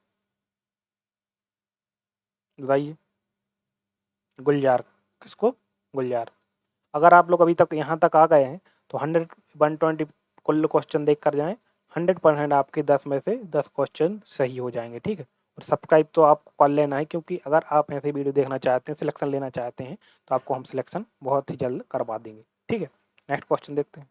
बताइए। गुलजार। किसको? गुलजार। अगर आप लोग अभी तक यहाँ तक आ गए हैं तो 120 कुल क्वेश्चन देख कर जाएं। 100% आपके 10 में से 10 क्वेश्चन सही हो जाएंगे। ठीक है, और सब्सक्राइब तो आपको कर लेना है, क्योंकि अगर आप ऐसे वीडियो देखना चाहते हैं, सिलेक्शन लेना चाहते हैं, तो आपको हम सिलेक्शन बहुत ही जल्द करवा देंगे। ठीक है, नेक्स्ट क्वेश्चन देखते हैं।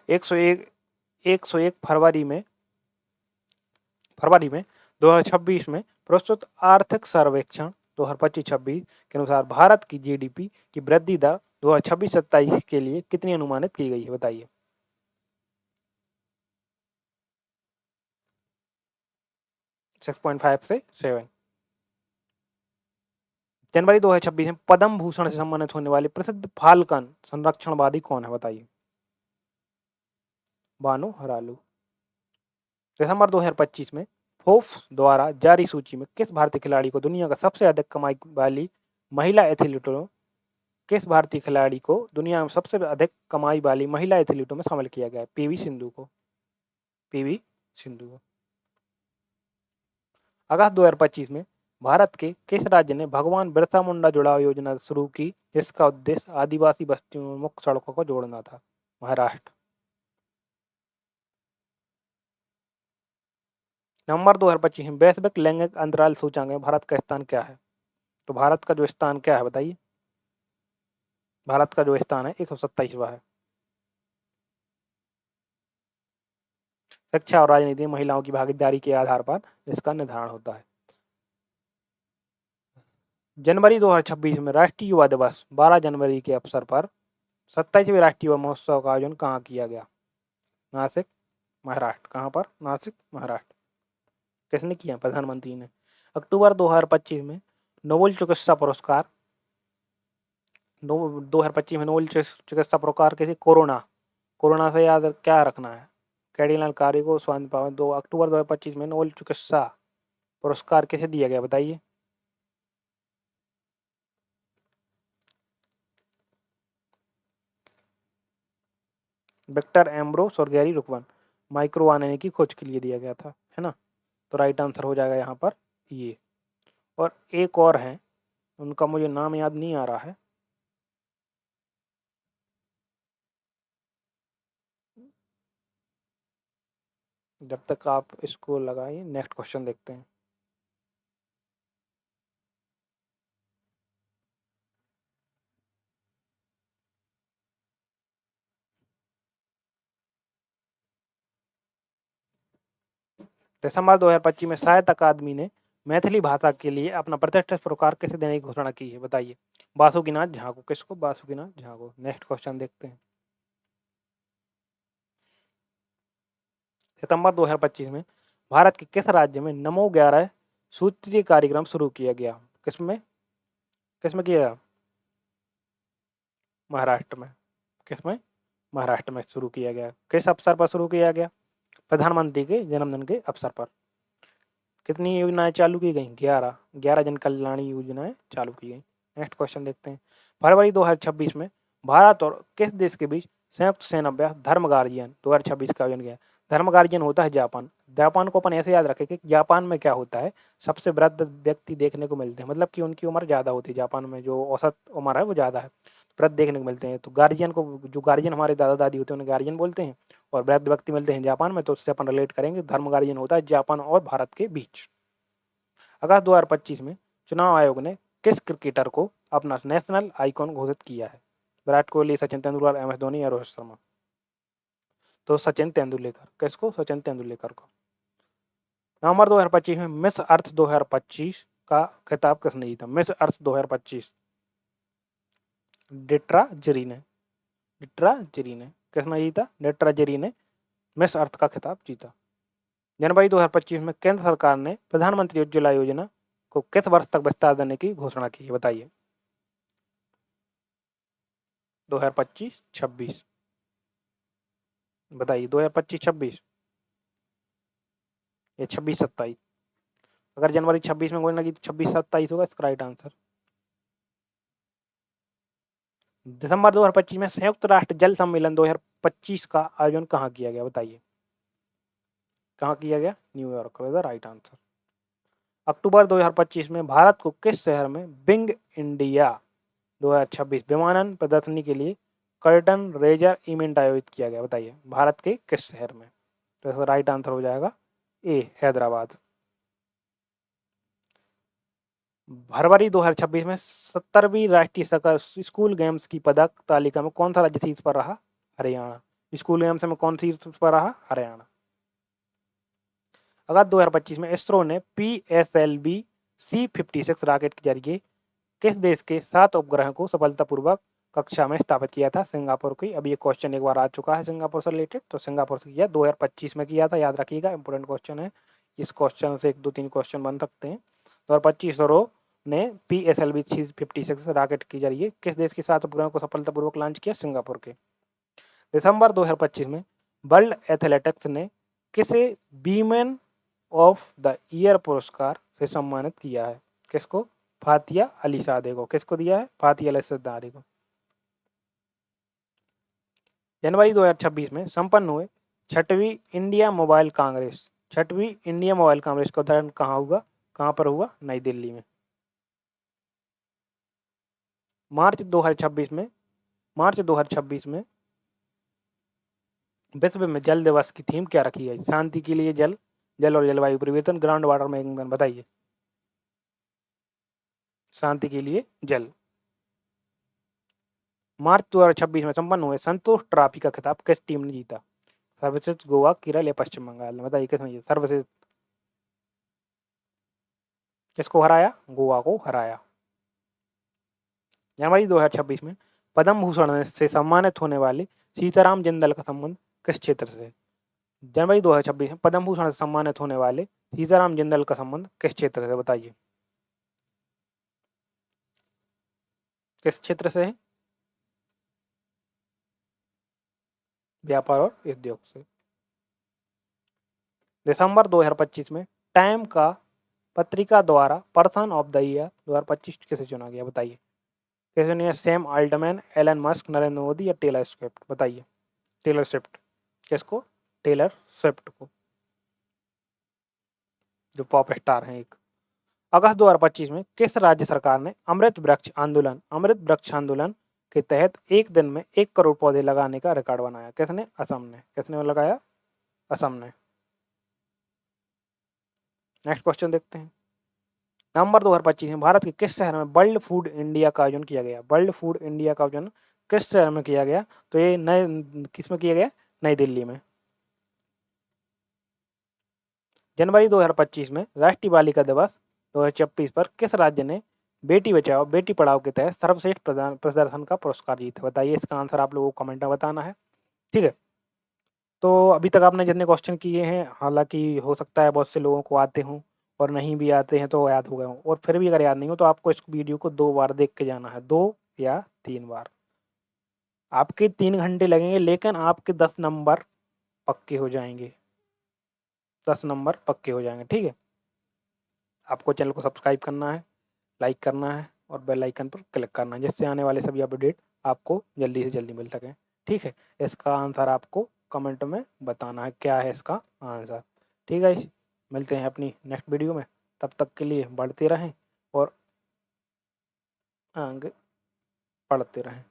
101 101 फरवरी में 2026 में प्रस्तुत आर्थिक सर्वेक्षण 2025-26 के अनुसार भारत की जीडीपी की वृद्धि दर 2026-27 के लिए कितनी अनुमानित की गई है? बताइए। 6.5 से 7। जनवरी 2026 में पद्म भूषण से सम्मानित होने वाले प्रसिद्ध फाल्कन संरक्षणवादी कौन है? बताइए। बानो हरालू। दिसंबर 2025 में फोर्ब्स द्वारा जारी सूची में किस भारतीय खिलाड़ी को दुनिया का सबसे अधिक कमाई वाली महिला एथलीटों किस भारतीय खिलाड़ी को दुनिया में सबसे अधिक कमाई वाली महिला एथलीटों में शामिल किया गया है? पीवी सिंधु को। पीवी सिंधु को। अगस्त 2025 में भारत के किस राज्य ने भगवान बिरसा मुंडा जुड़ाव योजना शुरू की, जिसका उद्देश्य आदिवासी बस्तियों में मुख्य सड़कों को जोड़ना था? महाराष्ट्र। नवंबर 2025 में वैश्विक लैंगिक अंतराल सूचांक में भारत का स्थान क्या है? तो भारत का जो स्थान क्या है? बताइए। भारत का जो स्थान है 127वां है। शिक्षा और राजनीति में महिलाओं की भागीदारी के आधार पर इसका निर्धारण होता है। जनवरी 2026 में राष्ट्रीय युवा दिवस 12 जनवरी के अवसर पर 27वें राष्ट्रीय युवा महोत्सव का आयोजन कहाँ किया गया? नासिक, महाराष्ट्र। कहाँ पर? नासिक, महाराष्ट्र। किसने किया? प्रधानमंत्री ने। अक्टूबर 2025 में नोबेल चिकित्सा पुरस्कार 2025 में नोबेल चिकित्सा पुरस्कार किसी कोरोना कोरोना से याद क्या रखना है? कैडीलाल कारी को स्वाधीन पावन 2 अक्टूबर 2025 में नोबेल चिकित्सा पुरस्कार किसे दिया गया बताइए। विक्टर एम्ब्रोस और गैरी रुकवन माइक्रो आरएनए की खोज के लिए दिया गया था, है ना। तो राइट आंसर हो जाएगा यहाँ पर ये। और एक और है, उनका मुझे नाम याद नहीं आ रहा है। जब तक आप इसको लगाइए, नेक्स्ट क्वेश्चन देखते हैं। दिसंबर 2025 में साहित्य अकादमी ने मैथिली भाषा के लिए अपना प्रतिष्ठित पुरस्कार किसे देने की घोषणा की है बताइए। बासुकीनाथ झा को। किसको? बासुकीनाथ झा को। नेक्स्ट क्वेश्चन देखते हैं। सितंबर 2025 में भारत के किस राज्य में नमो 11 सूत्रीय कार्यक्रम शुरू किया गया? किसमें किसमें किया? महाराष्ट्र में। किसमें? महाराष्ट्र में शुरू किया गया। किस अवसर पर शुरू किया गया? प्रधानमंत्री के जन्मदिन के अवसर पर। कितनी योजनाएं चालू की गई? 11 जन कल्याणी योजनाएं चालू की गई। नेक्स्ट क्वेश्चन देखते हैं। फरवरी 2026 में भारत और किस देश के बीच संयुक्त सेना अभ्यास धर्म गार्जियन 2026 का आयोजन किया? धर्म गार्जियन होता है जापान। जापान को अपन ऐसे याद रखें कि जापान में क्या होता है, सबसे वृद्ध व्यक्ति देखने को मिलते हैं, मतलब कि उनकी उम्र ज़्यादा होती है। जापान में जो औसत उम्र है वो ज़्यादा है, वृद्ध देखने को मिलते हैं। तो गार्जियन को, जो गार्जियन हमारे दादा दादी होते हैं उन्हें गार्जियन बोलते हैं, और वृद्ध व्यक्ति मिलते हैं जापान में, तो उससे अपन रिलेट करेंगे। धर्म गार्जियन होता है जापान और भारत के बीच। अगस्त 2025 में चुनाव आयोग ने किस क्रिकेटर को अपना नेशनल आइकॉन घोषित किया है? विराट कोहली, सचिन तेंदुलकर, एम एस धोनी या रोहित शर्मा? तो सचिन तेंदुलकर। किसको? सचिन तेंदुलकर को। नवंबर 2025 में मिस अर्थ 2025 का खिताब किसने जीता? मिस अर्थ 2025 डिट्रा जेरी ने। डिट्रा जेरी ने। किसने जीता? डिट्रा जेरी ने मिस अर्थ का खिताब जीता। जनवरी 2025 में केंद्र सरकार ने प्रधानमंत्री उज्ज्वला योजना को किस वर्ष तक विस्तार देने की घोषणा की है बताइए। 2025-26 बताइए। 2025-26 या 26-27? अगर जनवरी 26 में घोषणा की तो 26-27 होगा इसका राइट आंसर। दिसंबर 2025 में संयुक्त राष्ट्र जल सम्मेलन 2025 का आयोजन कहाँ किया गया बताइए। कहाँ किया गया? New York is the right answer. अक्टूबर 2025 में भारत को किस शहर में बिंग इंडिया 2026 विमानन प्रदर्शनी के लिए कर्टन रेजर इवेंट आयोजित किया गया बताइए। भारत के किस शहर में? तो इसका राइट आंसर हो जाएगा ए, हैदराबाद। फरवरी 2026 में 70वीं राष्ट्रीय स्कूल गेम्स की पदक तालिका में कौन सा राज्य शीर्ष पर रहा? हरियाणा। स्कूल गेम्स में कौन शीर्ष पर रहा? हरियाणा। अगस्त 2025 में इसरो ने PSLV C56 रॉकेट के जरिए किस देश के 7 उपग्रह को सफलतापूर्वक कक्षा में स्थापित किया था? सिंगापुर की। अब ये क्वेश्चन एक बार आ चुका है सिंगापुर से रिलेटेड, तो सिंगापुर से किया 2025 में किया था, याद रखिएगा, इंपॉर्टेंट क्वेश्चन है। इस क्वेश्चन से 1-2-3 क्वेश्चन बन सकते हैं। 2025 इसरो ने PSLV C56 रॉकेट के जरिए किस देश के 7 उपग्रहों को सफलतापूर्वक लॉन्च किया? सिंगापुर के। दिसंबर 2025 में वर्ल्ड एथलेटिक्स ने किसे बीमैन ऑफ द ईयर पुरस्कार से सम्मानित किया है? किसको? फातिया अली सादे को। किसको दिया है? फातिया अली सादे को। जनवरी 2026 में संपन्न हुए छठवीं इंडिया मोबाइल कांग्रेस का उद्घाटन कहाँ हुआ? कहाँ पर हुआ? नई दिल्ली में। मार्च 2026 में विश्व में जल दिवस की थीम क्या रखी है? शांति के लिए जल, जल और जलवायु परिवर्तन, ग्राउंड वाटर मैनेजमेंट। बताइए। शांति के लिए जल। मार्च 2026 में संपन्न हुए संतोष ट्रॉफी का खिताब किस टीम ने जीता? सर्वश्रेष्ठ गोवा, केरल या पश्चिम बंगाल? बताइए किसने जीता? सर्वश्रेष्ठ। किसको हराया? गोवा को हराया। जनवरी 2026 में पद्म भूषण से सम्मानित होने वाले सीताराम जिंदल का संबंध किस क्षेत्र से है? जनवरी 2026 में पद्म भूषण से सम्मानित होने वाले सीताराम जिंदल का संबंध किस क्षेत्र से? बताइए। किस क्षेत्र से है? व्यापार और उद्योग से। दिसंबर 2025 में टाइम का पत्रिका द्वारा पर्सन ऑफ द ईयर 2025 किसे चुना गया, बताइए किसे चुना? Sam Altman, Elon Musk, Narendra Modi या टेलर स्विफ्ट? बताइए। Taylor Swift. किसको? टेलर स्विफ्ट को, जो पॉप स्टार हैं एक। अगस्त 2025 में किस राज्य सरकार ने अमृत वृक्ष आंदोलन के तहत एक दिन में 1 करोड़ पौधे लगाने का रिकॉर्ड बनाया? किसने? असम ने। किसने लगाया? असम ने। नेक्स्ट क्वेश्चन देखते हैं। नवंबर 2025 में भारत के किस शहर में वर्ल्ड फूड इंडिया का आयोजन किया गया? वर्ल्ड फूड इंडिया का आयोजन किस शहर में किया गया? तो ये नए किस में किया गया? नई दिल्ली में। जनवरी 2025 में राष्ट्रीय बालिका दिवस 2026 पर किस राज्य ने बेटी बचाओ बेटी पढ़ाओ के तहत सर्वश्रेष्ठ प्रदर्शन का पुरस्कार जीता? बताइए, इसका आंसर आप लोगों को कमेंट में बताना है। ठीक है, तो अभी तक आपने जितने क्वेश्चन किए हैं, हालांकि हो सकता है बहुत से लोगों को आते हों और नहीं भी आते हैं तो याद हो गए हों, और फिर भी अगर याद नहीं हो तो आपको इस वीडियो को 2 बार देख के जाना है, 2 या 3 बार। आपके 3 घंटे लगेंगे लेकिन आपके 10 नंबर पक्के हो जाएंगे। 10 नंबर पक्के हो जाएंगे। ठीक है, आपको चैनल को सब्सक्राइब करना है, लाइक करना है और बेल आइकन पर क्लिक करना है, जिससे आने वाले सभी अपडेट आपको जल्दी से जल्दी मिल सकें। ठीक है, इसका आंसर आपको कमेंट में बताना है, क्या है इसका आंसर। ठीक है, मिलते हैं अपनी नेक्स्ट वीडियो में। तब तक के लिए बढ़ते रहें और आगे पढ़ते रहें।